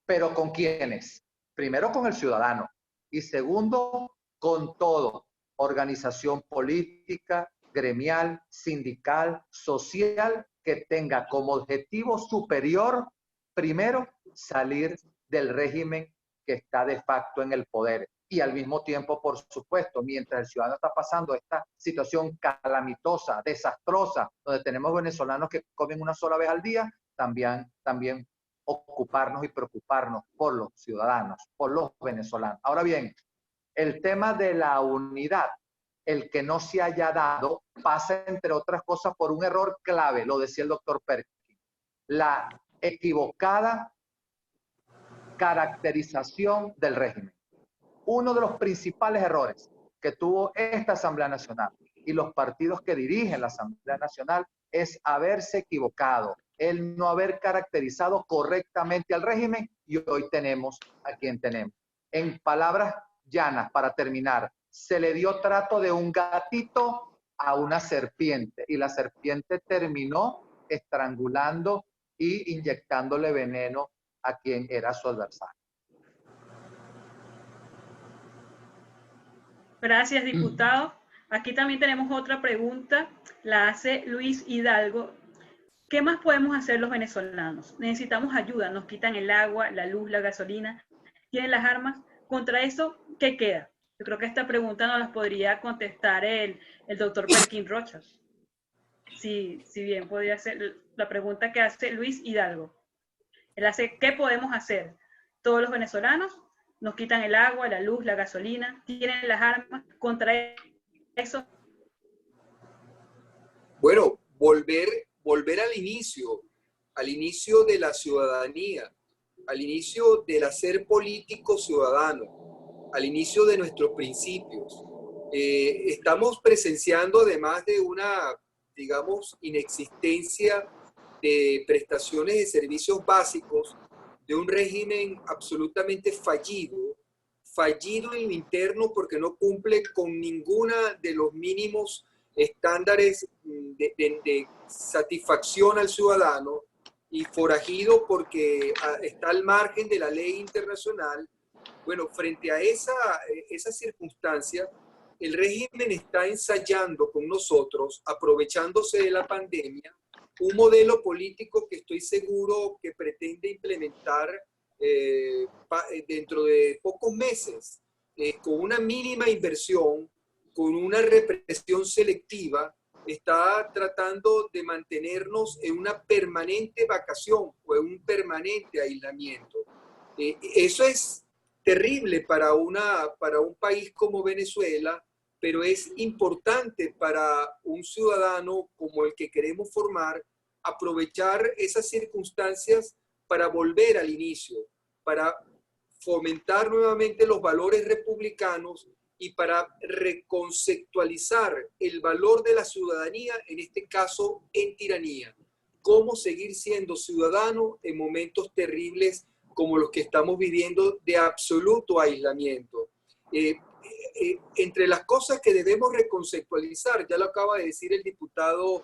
¿Pero con quiénes? Primero con el ciudadano y segundo con todo, organización política, gremial, sindical, social, que tenga como objetivo superior, primero, salir del régimen que está de facto en el poder. Y al mismo tiempo, por supuesto, mientras el ciudadano está pasando esta situación calamitosa, desastrosa, donde tenemos venezolanos que comen una sola vez al día, también ocuparnos y preocuparnos por los ciudadanos, por los venezolanos. Ahora bien, el tema de la unidad, el que no se haya dado, pasa entre otras cosas por un error clave, lo decía el doctor Perkin, la equivocada caracterización del régimen. Uno de los principales errores que tuvo esta Asamblea Nacional y los partidos que dirigen la Asamblea Nacional es haberse equivocado, el no haber caracterizado correctamente al régimen, y hoy tenemos a quien tenemos. En palabras llanas, para terminar, se le dio trato de un gatito a una serpiente y la serpiente terminó estrangulando y inyectándole veneno a quien era su adversario. Gracias, diputado. Aquí también tenemos otra pregunta, la hace Luis Hidalgo. ¿Qué más podemos hacer los venezolanos? Necesitamos ayuda, nos quitan el agua, la luz, la gasolina, tienen las armas. Contra eso, ¿qué queda? Yo creo que esta pregunta nos la podría contestar el doctor Perkin Rocha. Si bien podría ser la pregunta que hace Luis Hidalgo. Él hace, ¿qué podemos hacer? Todos los venezolanos nos quitan el agua, la luz, la gasolina, tienen las armas. Contra eso. Bueno, volver al inicio de la ciudadanía, al inicio del hacer político ciudadano, al inicio de nuestros principios. Estamos presenciando, además de una, digamos, inexistencia de prestaciones de servicios básicos, de un régimen absolutamente fallido en lo interno porque no cumple con ninguna de los mínimos estándares de satisfacción al ciudadano, y forajido porque está al margen de la ley internacional. Bueno, frente a esa circunstancia, el régimen está ensayando con nosotros, aprovechándose de la pandemia, un modelo político que estoy seguro que pretende implementar dentro de pocos meses, con una mínima inversión, con una represión selectiva. Está tratando de mantenernos en una permanente vacación o en un permanente aislamiento. Eso es terrible para un país como Venezuela, pero es importante para un ciudadano como el que queremos formar, aprovechar esas circunstancias para volver al inicio, para fomentar nuevamente los valores republicanos y para reconceptualizar el valor de la ciudadanía, en este caso en tiranía. Cómo seguir siendo ciudadano en momentos terribles como los que estamos viviendo de absoluto aislamiento. Entre las cosas que debemos reconceptualizar, ya lo acaba de decir el diputado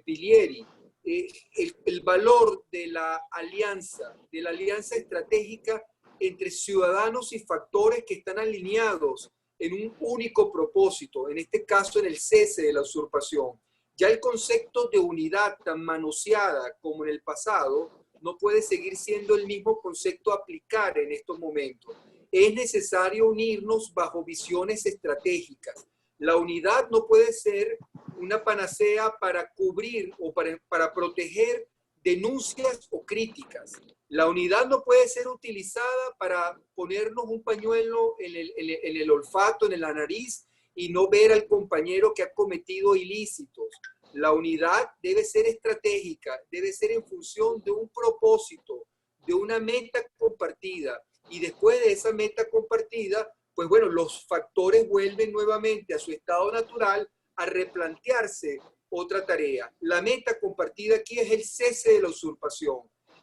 Pilieri, el valor de la alianza estratégica entre ciudadanos y factores que están alineados en un único propósito, en este caso en el cese de la usurpación. Ya el concepto de unidad tan manoseada como en el pasado no puede seguir siendo el mismo concepto a aplicar en estos momentos. Es necesario unirnos bajo visiones estratégicas. La unidad no puede ser una panacea para cubrir o para proteger denuncias o críticas. La unidad no puede ser utilizada para ponernos un pañuelo en el olfato, en la nariz, y no ver al compañero que ha cometido ilícitos. La unidad debe ser estratégica, debe ser en función de un propósito, de una meta compartida. Y después de esa meta compartida, pues bueno, los factores vuelven nuevamente a su estado natural, a replantearse otra tarea. La meta compartida aquí es el cese de la usurpación.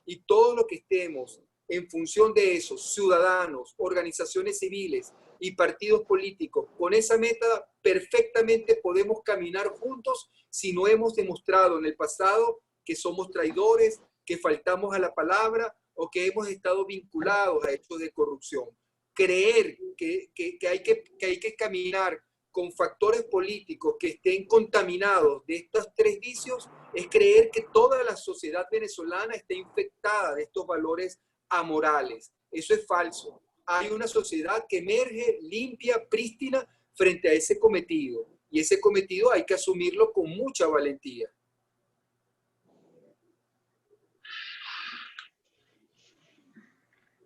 Y todo lo que estemos en función de eso, ciudadanos, organizaciones civiles y partidos políticos, con esa meta perfectamente podemos caminar juntos si no hemos demostrado en el pasado que somos traidores, que faltamos a la palabra o que hemos estado vinculados a hechos de corrupción. Creer que hay que caminar con factores políticos que estén contaminados de estos tres vicios es creer que toda la sociedad venezolana está infectada de estos valores amorales. Eso es falso. Hay una sociedad que emerge limpia, prístina, frente a ese cometido. Y ese cometido hay que asumirlo con mucha valentía.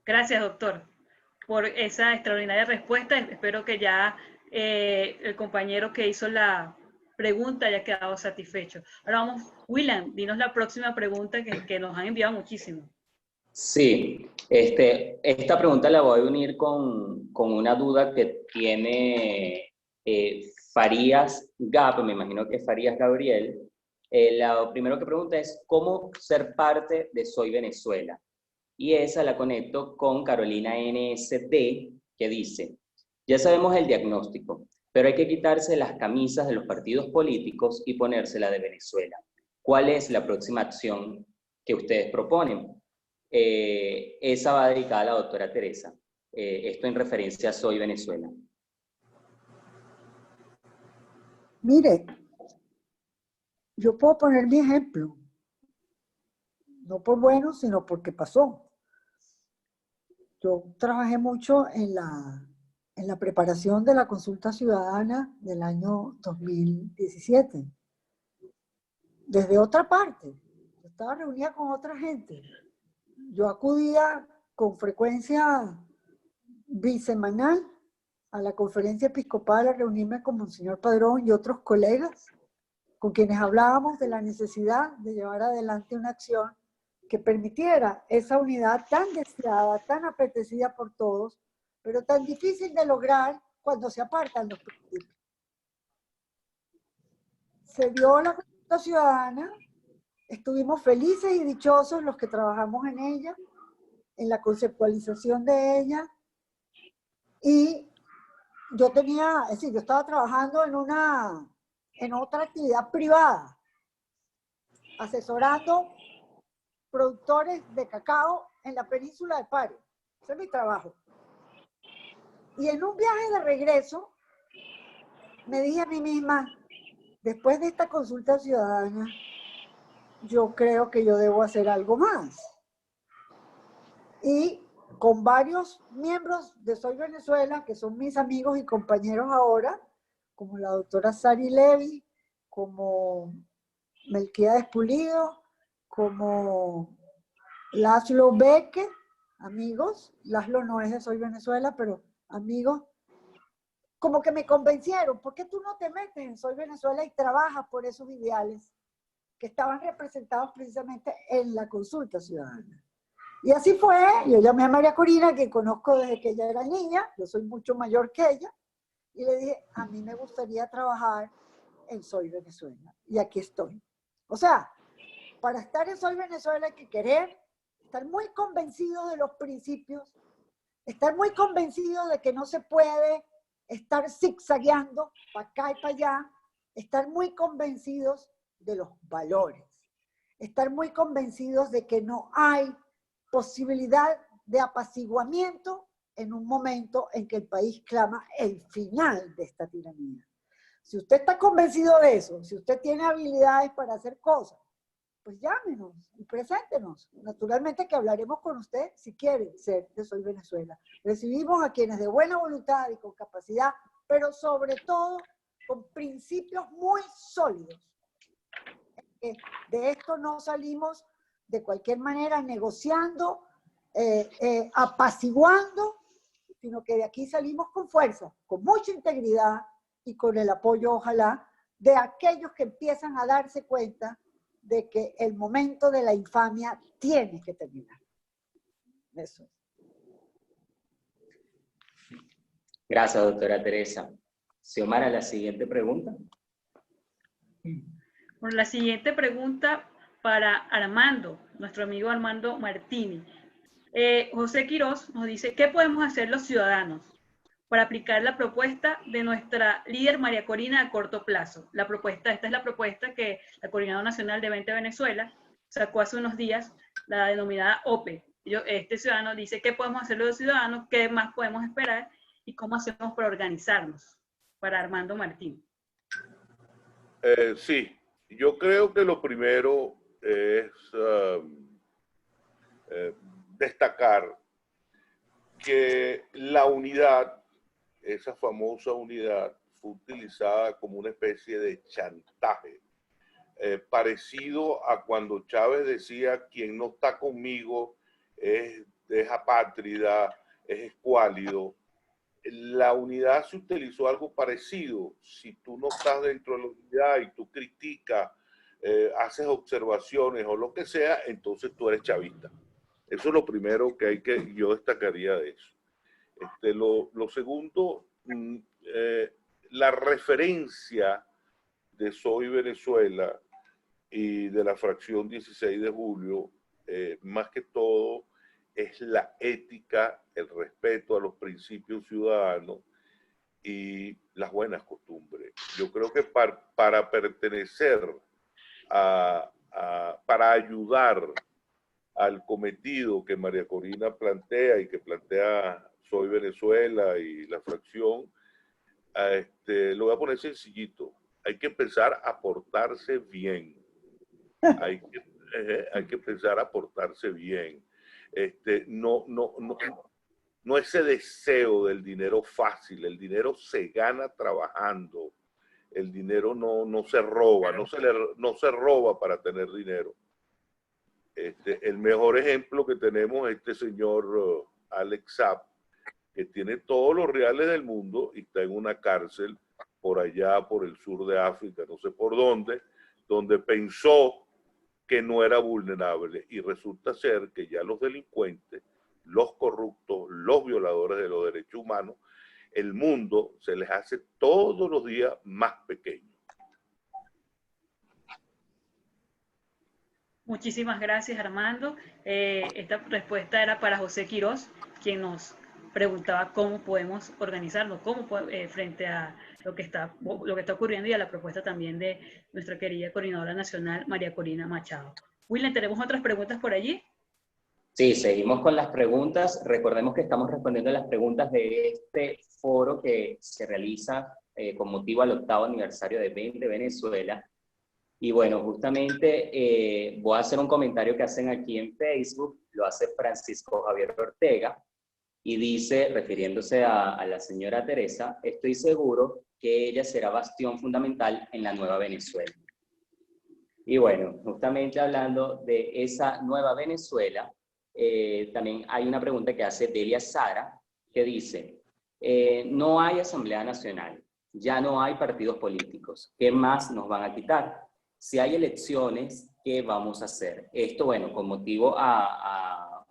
Gracias, doctor, por esa extraordinaria respuesta. Espero que ya el compañero que hizo la pregunta haya quedado satisfecho. Ahora vamos, William, dinos la próxima pregunta que nos han enviado muchísimo. Sí, esta pregunta la voy a unir con una duda que tiene Farías Gap, me imagino que es Farías Gabriel. Lo primero que pregunta es, ¿cómo ser parte de Soy Venezuela? Y esa la conecto con Carolina NSD, que dice, ya sabemos el diagnóstico, pero hay que quitarse las camisas de los partidos políticos y ponérsela de Venezuela. ¿Cuál es la próxima acción que ustedes proponen? Esa va dedicada a la doctora Teresa. Esto en referencia a Soy Venezuela. Mire, yo puedo poner mi ejemplo. No por bueno, sino porque pasó. Yo trabajé mucho en la preparación de la consulta ciudadana del año 2017. Desde otra parte, yo estaba reunida con otra gente. Yo acudía con frecuencia bisemanal a la conferencia episcopal a reunirme con Monseñor Padrón y otros colegas con quienes hablábamos de la necesidad de llevar adelante una acción que permitiera esa unidad tan deseada, tan apetecida por todos, pero tan difícil de lograr cuando se apartan los principios. se dio la consulta ciudadana, estuvimos felices y dichosos los que trabajamos en ella, en la conceptualización de ella, y yo tenía, es decir, yo estaba trabajando en otra actividad privada, asesorando productores de cacao en la península de Pare. Ese es mi trabajo. Y en un viaje de regreso, me dije a mí misma, después de esta consulta ciudadana, yo creo que yo debo hacer algo más. Y con varios miembros de Soy Venezuela, que son mis amigos y compañeros ahora, como la doctora Sari Levy, como Melquiades Pulido, como Laszlo Beque, amigos. Laszlo no es de Soy Venezuela, pero amigos, como que me convencieron, ¿por qué tú no te metes en Soy Venezuela y trabajas por esos ideales que estaban representados precisamente en la consulta ciudadana? Y así fue, yo llamé a María Corina, que conozco desde que ella era niña, yo soy mucho mayor que ella, y le dije, a mí me gustaría trabajar en Soy Venezuela, y aquí estoy. O sea, para estar en Soy Venezuela hay que querer, estar muy convencido de los principios, estar muy convencido de que no se puede estar zigzagueando para acá y para allá, estar muy convencidos de los valores, estar muy convencidos de que no hay posibilidad de apaciguamiento en un momento en que el país clama el final de esta tiranía. Si usted está convencido de eso, si usted tiene habilidades para hacer cosas, pues llámenos y preséntenos. Naturalmente que hablaremos con usted si quiere ser de Soy Venezuela. Recibimos a quienes de buena voluntad y con capacidad, pero sobre todo con principios muy sólidos. De esto no salimos de cualquier manera negociando, apaciguando, sino que de aquí salimos con fuerza, con mucha integridad y con el apoyo, ojalá, de aquellos que empiezan a darse cuenta de que el momento de la infamia tiene que terminar. Eso. Gracias, doctora Teresa. Xiomara, la siguiente pregunta. Bueno, la siguiente pregunta para Armando, nuestro amigo Armando Martini. José Quiroz nos dice, ¿qué podemos hacer los ciudadanos para aplicar la propuesta de nuestra líder María Corina a corto plazo? Esta es la propuesta que la Coordinadora Nacional de 20 Venezuela sacó hace unos días, la denominada OPE. Este ciudadano dice, ¿qué podemos hacer los ciudadanos? ¿Qué más podemos esperar? ¿Y cómo hacemos para organizarnos? Para Armando Martín. Sí, yo creo que lo primero es destacar que la unidad, esa famosa unidad, fue utilizada como una especie de chantaje, parecido a cuando Chávez decía, quien no está conmigo es apátrida, es escuálido. La unidad se utilizó algo parecido. Si tú no estás dentro de la unidad y tú criticas, haces observaciones o lo que sea, entonces tú eres chavista. Eso es lo primero que yo destacaría de eso. Lo segundo, la referencia de Soy Venezuela y de la fracción 16 de julio, más que todo, es la ética, el respeto a los principios ciudadanos y las buenas costumbres. Yo creo que para pertenecer para ayudar al cometido que María Corina plantea y que plantea Soy Venezuela y la fracción, lo voy a poner sencillito. Hay que empezar a portarse bien. Hay que empezar a portarse bien. No ese deseo del dinero fácil. El dinero se gana trabajando. El dinero no se roba, no se roba para tener dinero. El mejor ejemplo que tenemos es este señor Alex Saab, que tiene todos los reales del mundo y está en una cárcel por allá, por el sur de África, no sé por dónde, donde pensó que no era vulnerable y resulta ser que ya los delincuentes, los corruptos, los violadores de los derechos humanos, el mundo se les hace todos los días más pequeño. Muchísimas gracias, Armando. Esta respuesta era para José Quirós, quien nos preguntaba cómo podemos organizarnos, frente a lo que está ocurriendo y a la propuesta también de nuestra querida coordinadora nacional, María Corina Machado. William, ¿tenemos otras preguntas por allí? Sí, seguimos con las preguntas. Recordemos que estamos respondiendo a las preguntas de este foro que se realiza con motivo al 8º aniversario de Venezuela. Y bueno, justamente voy a hacer un comentario que hacen aquí en Facebook, lo hace Francisco Javier Ortega, y dice, refiriéndose a la señora Teresa, estoy seguro que ella será bastión fundamental en la nueva Venezuela. Y bueno, justamente hablando de esa nueva Venezuela, también hay una pregunta que hace Delia Sara, que dice, no hay Asamblea Nacional, ya no hay partidos políticos, ¿qué más nos van a quitar? Si hay elecciones, ¿qué vamos a hacer? Esto, bueno, con motivo a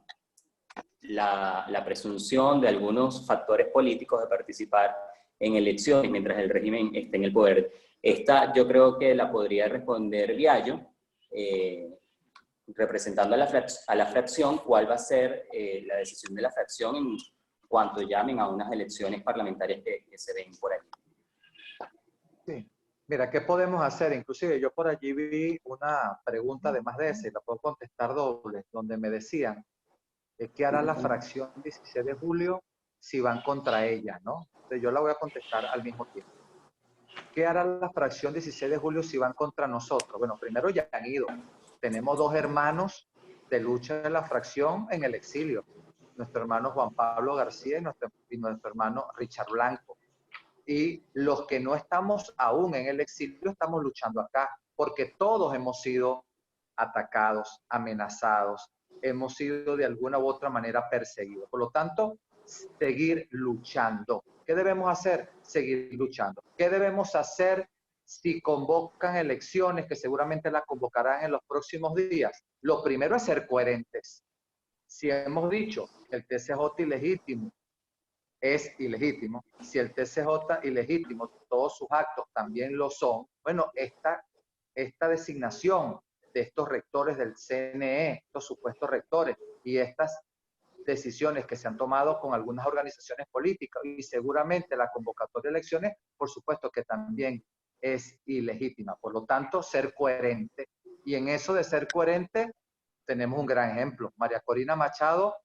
la presunción de algunos factores políticos de participar en elecciones mientras el régimen esté en el poder. Esta yo creo que la podría responder Viallo, representando a la fracción, cuál va a ser la decisión de la fracción en cuanto llamen a unas elecciones parlamentarias que se ven por allí. Sí. Mira, ¿qué podemos hacer? Inclusive yo por allí vi una pregunta además de esa, y la puedo contestar doble, donde me decían, ¿qué hará la fracción 16 de julio si van contra ella, ¿no? Entonces yo la voy a contestar al mismo tiempo. ¿Qué hará la fracción 16 de julio si van contra nosotros? Bueno, primero ya han ido. Tenemos 2 hermanos de lucha de la fracción en el exilio. Nuestro hermano Juan Pablo García y nuestro hermano Richard Blanco. Y los que no estamos aún en el exilio estamos luchando acá, porque todos hemos sido atacados, amenazados, hemos sido de alguna u otra manera perseguidos. Por lo tanto, seguir luchando. ¿Qué debemos hacer? Seguir luchando. ¿Qué debemos hacer si convocan elecciones, que seguramente las convocarán en los próximos días? Lo primero es ser coherentes. Si hemos dicho que el TCJ ilegítimo es ilegítimo, si el TCJ ilegítimo, todos sus actos también lo son, bueno, esta designación de estos rectores del CNE, estos supuestos rectores, y estas decisiones que se han tomado con algunas organizaciones políticas, y seguramente la convocatoria de elecciones, por supuesto que también es ilegítima. Por lo tanto, ser coherente. Y en eso de ser coherente, tenemos un gran ejemplo. María Corina Machado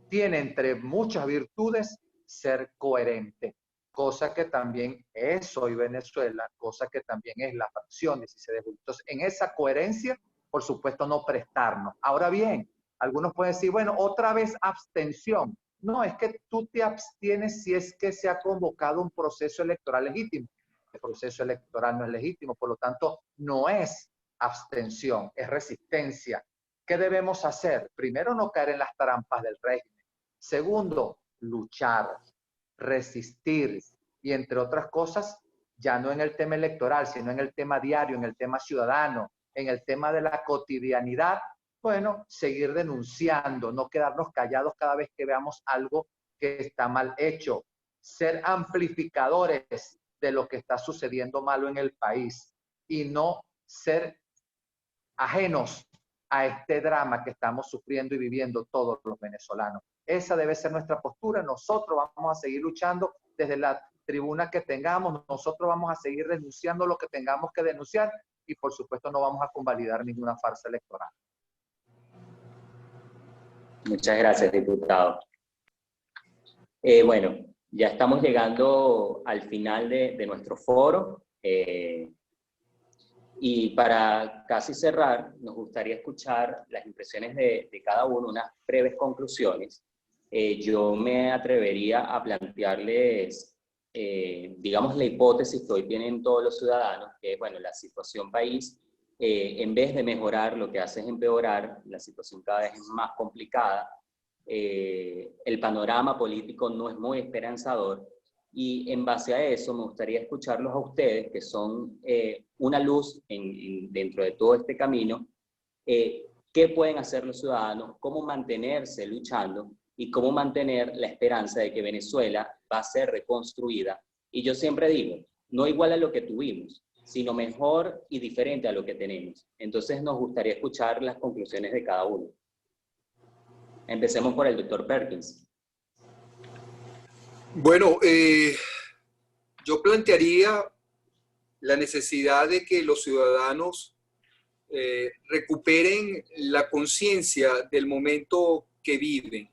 tiene entre muchas virtudes ser coherente, cosa que también es hoy Venezuela, cosa que también es la fracción 16 de julio. Entonces, en esa coherencia, por supuesto, no prestarnos. Ahora bien, algunos pueden decir, bueno, otra vez abstención. No, es que tú te abstienes si es que se ha convocado un proceso electoral legítimo. El proceso electoral no es legítimo, por lo tanto, no es abstención, es resistencia. ¿Qué debemos hacer? Primero, no caer en las trampas del régimen. Segundo, luchar, resistir y entre otras cosas, ya no en el tema electoral, sino en el tema diario, en el tema ciudadano, en el tema de la cotidianidad, bueno, seguir denunciando, no quedarnos callados cada vez que veamos algo que está mal hecho, ser amplificadores de lo que está sucediendo malo en el país y no ser ajenos a este drama que estamos sufriendo y viviendo todos los venezolanos. Esa debe ser nuestra postura. Nosotros vamos a seguir luchando desde la tribuna que tengamos. Nosotros vamos a seguir denunciando lo que tengamos que denunciar y, por supuesto, no vamos a convalidar ninguna farsa electoral. Muchas gracias, diputado. Bueno, ya estamos llegando al final de nuestro foro. Y para casi cerrar, nos gustaría escuchar las impresiones de cada uno, unas breves conclusiones. Yo me atrevería a plantearles, digamos, la hipótesis que hoy tienen todos los ciudadanos, que bueno, la situación país, en vez de mejorar, lo que hace es empeorar, la situación cada vez es más complicada, el panorama político no es muy esperanzador, y en base a eso me gustaría escucharlos a ustedes, que son una luz dentro de todo este camino, qué pueden hacer los ciudadanos, cómo mantenerse luchando y cómo mantener la esperanza de que Venezuela va a ser reconstruida. Y yo siempre digo, no igual a lo que tuvimos, sino mejor y diferente a lo que tenemos. Entonces nos gustaría escuchar las conclusiones de cada uno. Empecemos por el doctor Perkins. Bueno, yo plantearía la necesidad de que los ciudadanos recuperen la conciencia del momento que viven,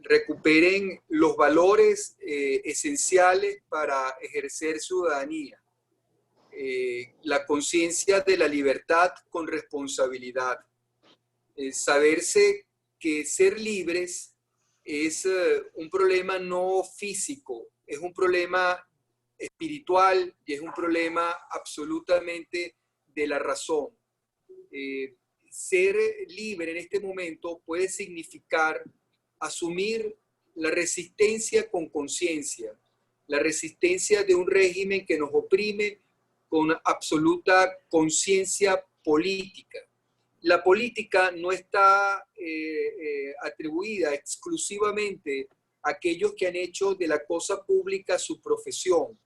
recuperen los valores esenciales para ejercer ciudadanía, la conciencia de la libertad con responsabilidad, saberse que ser libres es un problema no físico, es un problema espiritual y es un problema absolutamente de la razón. Ser libre en este momento puede significar asumir la resistencia con conciencia, la resistencia de un régimen que nos oprime con absoluta conciencia política. La política no está atribuida exclusivamente a aquellos que han hecho de la cosa pública su profesión.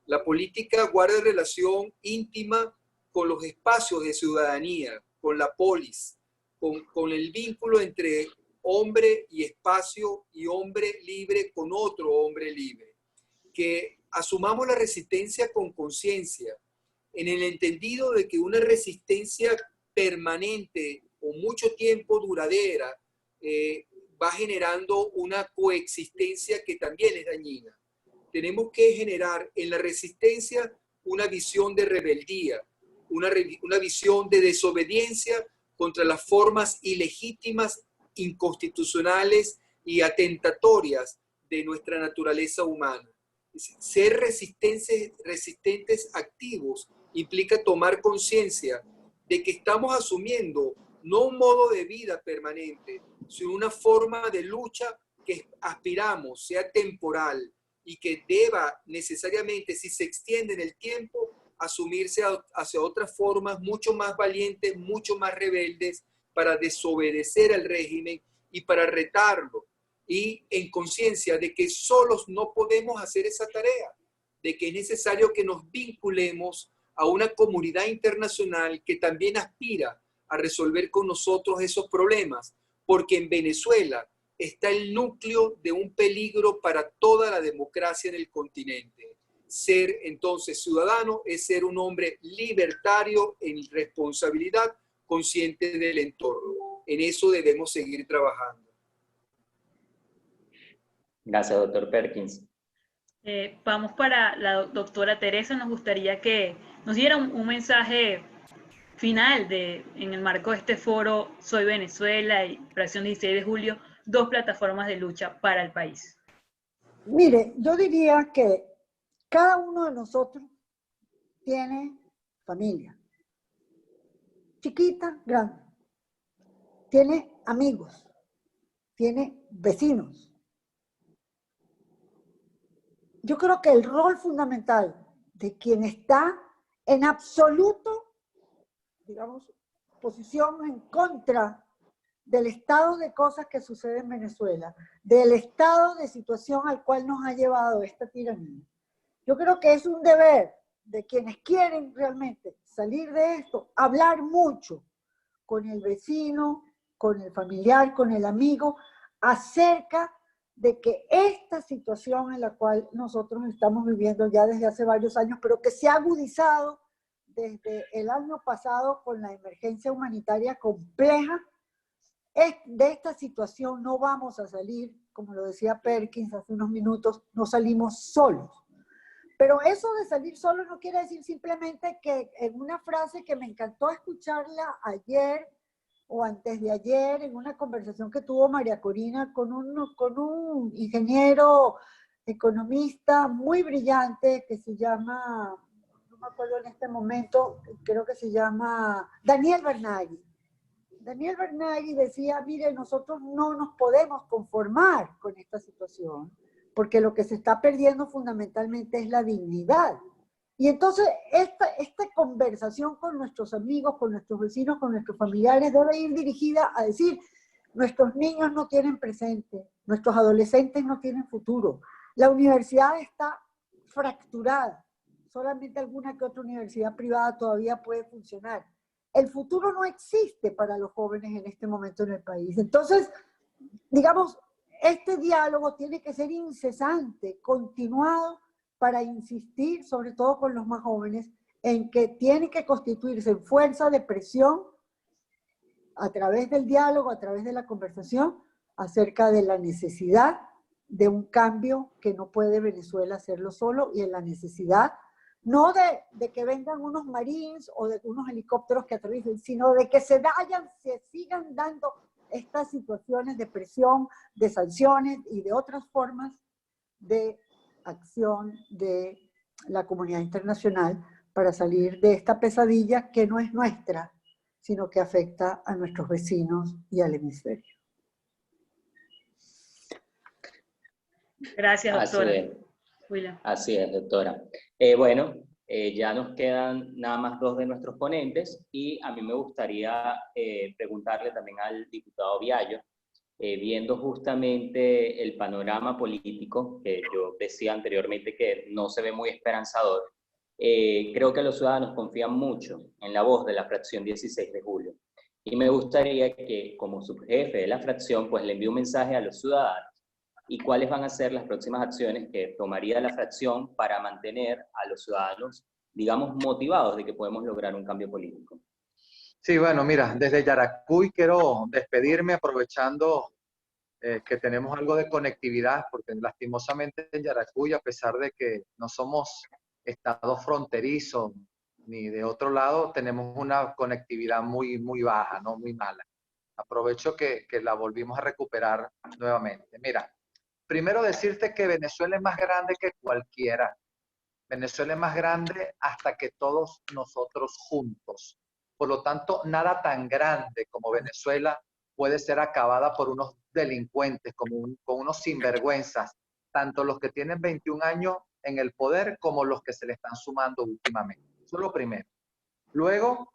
La política guarda relación íntima con los espacios de ciudadanía, con la polis, con el vínculo entre hombre y espacio y hombre libre con otro hombre libre. Que asumamos la resistencia con conciencia, en el entendido de que una resistencia permanente o mucho tiempo duradera va generando una coexistencia que también es dañina. Tenemos que generar en la resistencia una visión de rebeldía, una visión de desobediencia contra las formas ilegítimas, inconstitucionales y atentatorias de nuestra naturaleza humana. Ser resistentes activos implica tomar conciencia de que estamos asumiendo no un modo de vida permanente, sino una forma de lucha que aspiramos sea temporal y que deba necesariamente, si se extiende en el tiempo, asumirse hacia otras formas mucho más valientes, mucho más rebeldes, para desobedecer al régimen y para retarlo. Y en conciencia de que solos no podemos hacer esa tarea, de que es necesario que nos vinculemos a una comunidad internacional que también aspira a resolver con nosotros esos problemas, porque en Venezuela está el núcleo de un peligro para toda la democracia en el continente. Ser entonces ciudadano es ser un hombre libertario en responsabilidad, consciente del entorno. En eso debemos seguir trabajando. Gracias, doctor Perkins. Vamos para la doctora Teresa. Nos gustaría que nos diera un mensaje final en el marco de este foro Soy Venezuela y Operación 16 de Julio, 2 plataformas de lucha para el país. Mire, yo diría que cada uno de nosotros tiene familia, chiquita, grande, tiene amigos, tiene vecinos. Yo creo que el rol fundamental de quien está en absoluto, digamos, posición en contra del estado de cosas que sucede en Venezuela, del estado de situación al cual nos ha llevado esta tiranía. Yo creo que es un deber de quienes quieren realmente salir de esto, hablar mucho con el vecino, con el familiar, con el amigo, acerca de que esta situación en la cual nosotros estamos viviendo ya desde hace varios años, pero que se ha agudizado desde el año pasado con la emergencia humanitaria compleja, de esta situación no vamos a salir, como lo decía Perkins hace unos minutos, no salimos solos. Pero eso de salir solos no quiere decir simplemente que en una frase que me encantó escucharla ayer o antes de ayer, en una conversación que tuvo María Corina con un ingeniero economista muy brillante que se llama, no me acuerdo en este momento, creo que se llama Daniel Bernaghi. Daniel Bernaghi decía, mire, nosotros no nos podemos conformar con esta situación, porque lo que se está perdiendo fundamentalmente es la dignidad. Y entonces esta conversación con nuestros amigos, con nuestros vecinos, con nuestros familiares debe ir dirigida a decir, nuestros niños no tienen presente, nuestros adolescentes no tienen futuro, la universidad está fracturada, solamente alguna que otra universidad privada todavía puede funcionar. El futuro no existe para los jóvenes en este momento en el país. Entonces, digamos, este diálogo tiene que ser incesante, continuado, para insistir, sobre todo con los más jóvenes, en que tiene que constituirse en fuerza de presión a través del diálogo, a través de la conversación, acerca de la necesidad de un cambio que no puede Venezuela hacerlo solo, y en la necesidad no de que vengan unos marines o de unos helicópteros que aterricen, sino de que se sigan dando estas situaciones de presión, de sanciones y de otras formas de acción de la comunidad internacional para salir de esta pesadilla que no es nuestra, sino que afecta a nuestros vecinos y al hemisferio. Gracias, doctora. Así es, doctora. Bueno, ya nos quedan nada más 2 de nuestros ponentes, y a mí me gustaría preguntarle también al diputado Viallo, viendo justamente el panorama político, que yo decía anteriormente que no se ve muy esperanzador, creo que los ciudadanos confían mucho en la voz de la fracción 16 de julio. Y me gustaría que, como subjefe de la fracción, pues le envíe un mensaje a los ciudadanos y cuáles van a ser las próximas acciones que tomaría la fracción para mantener a los ciudadanos, digamos, motivados de que podemos lograr un cambio político. Sí, bueno, mira, desde Yaracuy quiero despedirme aprovechando que tenemos algo de conectividad, porque lastimosamente en Yaracuy, a pesar de que no somos estado fronterizo ni de otro lado, tenemos una conectividad muy baja, ¿no? Muy mala. Aprovecho que la volvimos a recuperar nuevamente. Mira, primero decirte que Venezuela es más grande que cualquiera. Venezuela es más grande hasta que todos nosotros juntos. Por lo tanto, nada tan grande como Venezuela puede ser acabada por unos delincuentes, con unos sinvergüenzas, tanto los que tienen 21 años en el poder como los que se le están sumando últimamente. Eso es lo primero. Luego,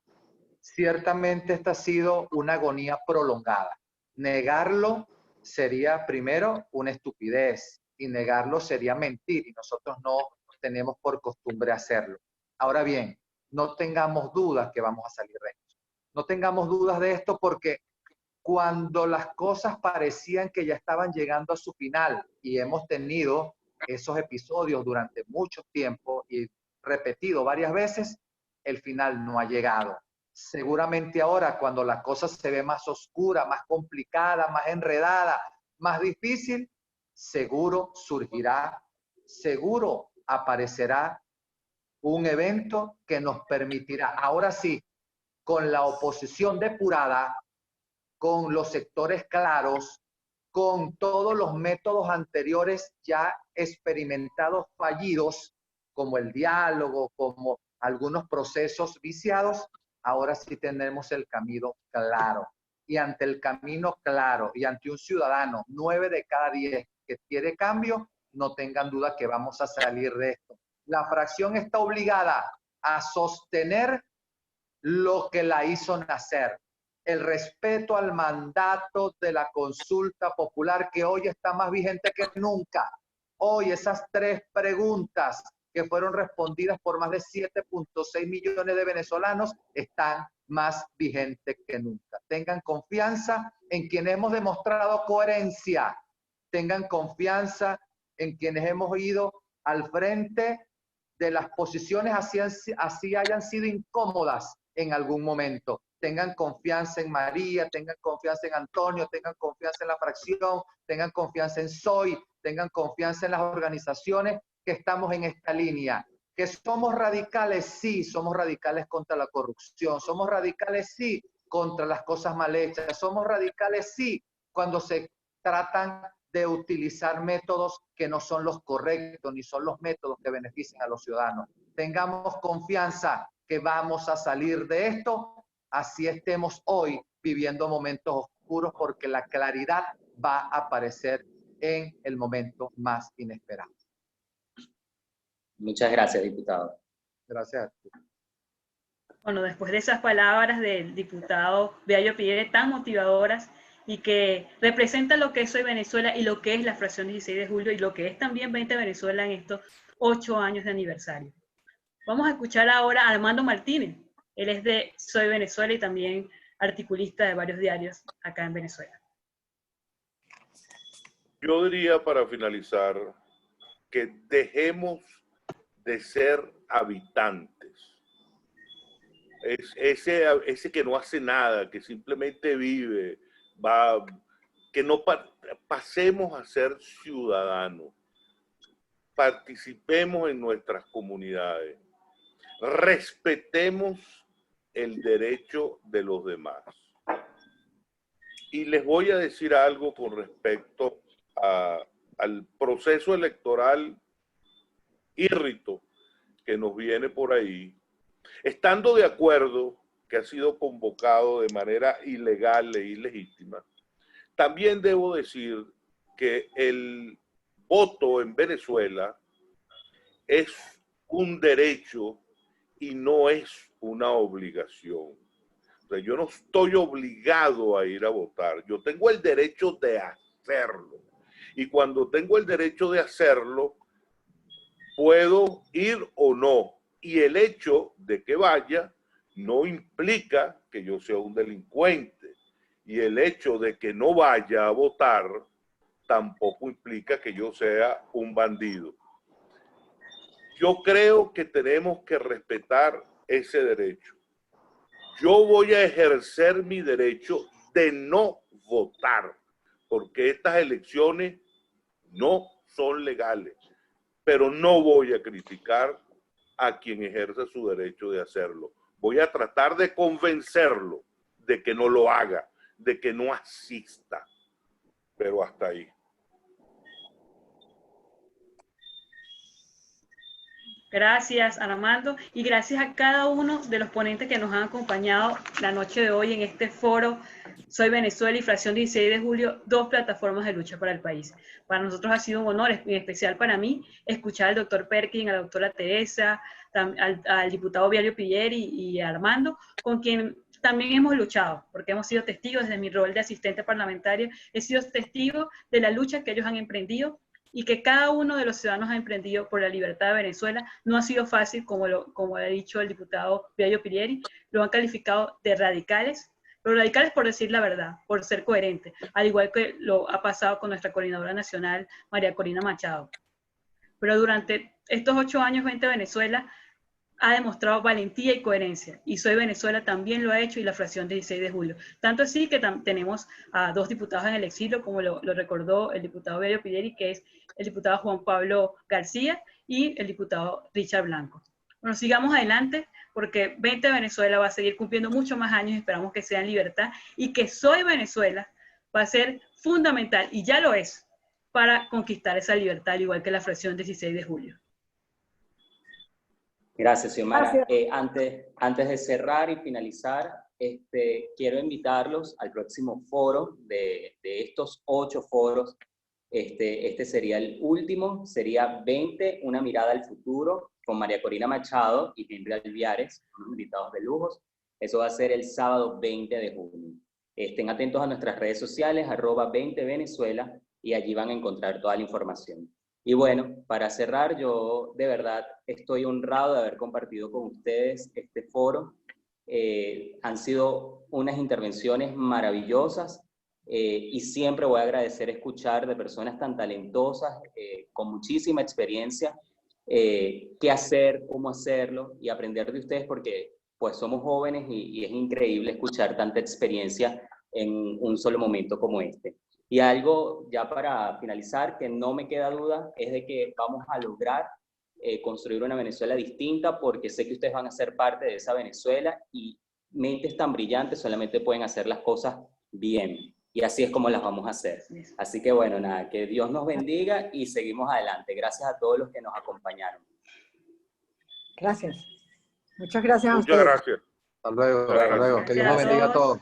ciertamente esta ha sido una agonía prolongada. Negarlo sería primero una estupidez, y negarlo sería mentir, y nosotros no tenemos por costumbre hacerlo. Ahora bien, no tengamos dudas que vamos a salir de esto. No tengamos dudas de esto, porque cuando las cosas parecían que ya estaban llegando a su final, y hemos tenido esos episodios durante mucho tiempo y repetido varias veces, el final no ha llegado. Seguramente ahora, cuando la cosa se ve más oscura, más complicada, más enredada, más difícil, seguro surgirá, seguro aparecerá un evento que nos permitirá, ahora sí, con la oposición depurada, con los sectores claros, con todos los métodos anteriores ya experimentados fallidos, como el diálogo, como algunos procesos viciados, ahora sí tenemos el camino claro. Y ante el camino claro y ante un ciudadano, 9 de cada 10 que quiere cambio, no tengan duda que vamos a salir de esto. La fracción está obligada a sostener lo que la hizo nacer. El respeto al mandato de la consulta popular, que hoy está más vigente que nunca. Hoy esas 3 preguntas que fueron respondidas por más de 7.6 millones de venezolanos están más vigentes que nunca. Tengan confianza en quienes hemos demostrado coherencia. Tengan confianza en quienes hemos ido al frente de las posiciones, así hayan sido incómodas en algún momento. Tengan confianza en María, tengan confianza en Antonio, tengan confianza en la fracción, tengan confianza en Soy, tengan confianza en las organizaciones que estamos en esta línea. ¿Que somos radicales? Sí, somos radicales contra la corrupción, somos radicales, sí, contra las cosas mal hechas, somos radicales, sí, cuando se tratan de utilizar métodos que no son los correctos, ni son los métodos que benefician a los ciudadanos. Tengamos confianza que vamos a salir de esto, así estemos hoy viviendo momentos oscuros, porque la claridad va a aparecer en el momento más inesperado. Muchas gracias, diputado. Gracias. Bueno, después de esas palabras del diputado Viallo Pillere tan motivadoras y que representan lo que es Soy Venezuela y lo que es la fracción 16 de julio y lo que es también 20 Venezuela en estos 8 años de aniversario. Vamos a escuchar ahora a Armando Martínez. Él es de Soy Venezuela y también articulista de varios diarios acá en Venezuela. Yo diría para finalizar que dejemos de ser habitantes. Ese que no hace nada, que simplemente vive, que no pasemos a ser ciudadanos. Participemos en nuestras comunidades. Respetemos el derecho de los demás. Y les voy a decir algo con respecto al proceso electoral írrito que nos viene por ahí, estando de acuerdo que ha sido convocado de manera ilegal e ilegítima, también debo decir que el voto en Venezuela es un derecho y no es una obligación. O sea, yo no estoy obligado a ir a votar, yo tengo el derecho de hacerlo. Y cuando tengo el derecho de hacerlo, puedo ir o no. Y el hecho de que vaya no implica que yo sea un delincuente. Y el hecho de que no vaya a votar tampoco implica que yo sea un bandido. Yo creo que tenemos que respetar ese derecho. Yo voy a ejercer mi derecho de no votar, porque estas elecciones no son legales, pero no voy a criticar a quien ejerce su derecho de hacerlo. Voy a tratar de convencerlo de que no lo haga, de que no asista, pero hasta ahí. Gracias, Armando, y gracias a cada uno de los ponentes que nos han acompañado la noche de hoy en este foro Soy Venezuela y Fracción 16 de Julio, dos plataformas de lucha para el país. Para nosotros ha sido un honor, en especial para mí, escuchar al doctor Perkin, a la doctora Teresa, al diputado Viario Pilleri y a Armando, con quien también hemos luchado, porque hemos sido testigos desde mi rol de asistente parlamentaria, he sido testigo de la lucha que ellos han emprendido y que cada uno de los ciudadanos ha emprendido por la libertad de Venezuela. No ha sido fácil, como ha dicho el diputado Viario Pilleri, lo han calificado de radicales, pero radicales por decir la verdad, por ser coherentes, al igual que lo ha pasado con nuestra coordinadora nacional, María Corina Machado. Pero durante estos 8 años, 20 Venezuela ha demostrado valentía y coherencia, y Soy Venezuela también lo ha hecho, y la fracción 16 de julio. Tanto así que tenemos a 2 diputados en el exilio, como lo recordó el diputado Viario Pilleri, que es el diputado Juan Pablo García y el diputado Richard Blanco. Bueno, sigamos adelante, porque 20 Venezuela va a seguir cumpliendo muchos más años, y esperamos que sea en libertad, y que Soy Venezuela va a ser fundamental, y ya lo es, para conquistar esa libertad, al igual que la fracción 16 de julio. Gracias, Xiomara. Gracias. Antes de cerrar y finalizar, quiero invitarlos al próximo foro de estos 8 foros. Este sería el último, sería 20, una mirada al futuro, con María Corina Machado y Henry Alviares, unos invitados de lujos. Eso va a ser el sábado 20 de junio. Estén atentos a nuestras redes sociales, @20venezuela, y allí van a encontrar toda la información. Y bueno, para cerrar, yo de verdad estoy honrado de haber compartido con ustedes este foro. Han sido unas intervenciones maravillosas, y siempre voy a agradecer escuchar de personas tan talentosas, con muchísima experiencia, qué hacer, cómo hacerlo, y aprender de ustedes, porque pues somos jóvenes y es increíble escuchar tanta experiencia en un solo momento como este. Y algo ya para finalizar, que no me queda duda, es de que vamos a lograr construir una Venezuela distinta, porque sé que ustedes van a ser parte de esa Venezuela, y mentes tan brillantes solamente pueden hacer las cosas bien. Y así es como las vamos a hacer. Así que bueno, nada, que Dios nos bendiga y seguimos adelante. Gracias a todos los que nos acompañaron. Gracias. Muchas gracias a Muchas ustedes. gracias. Hasta luego, hasta luego. Que Dios los bendiga a todos.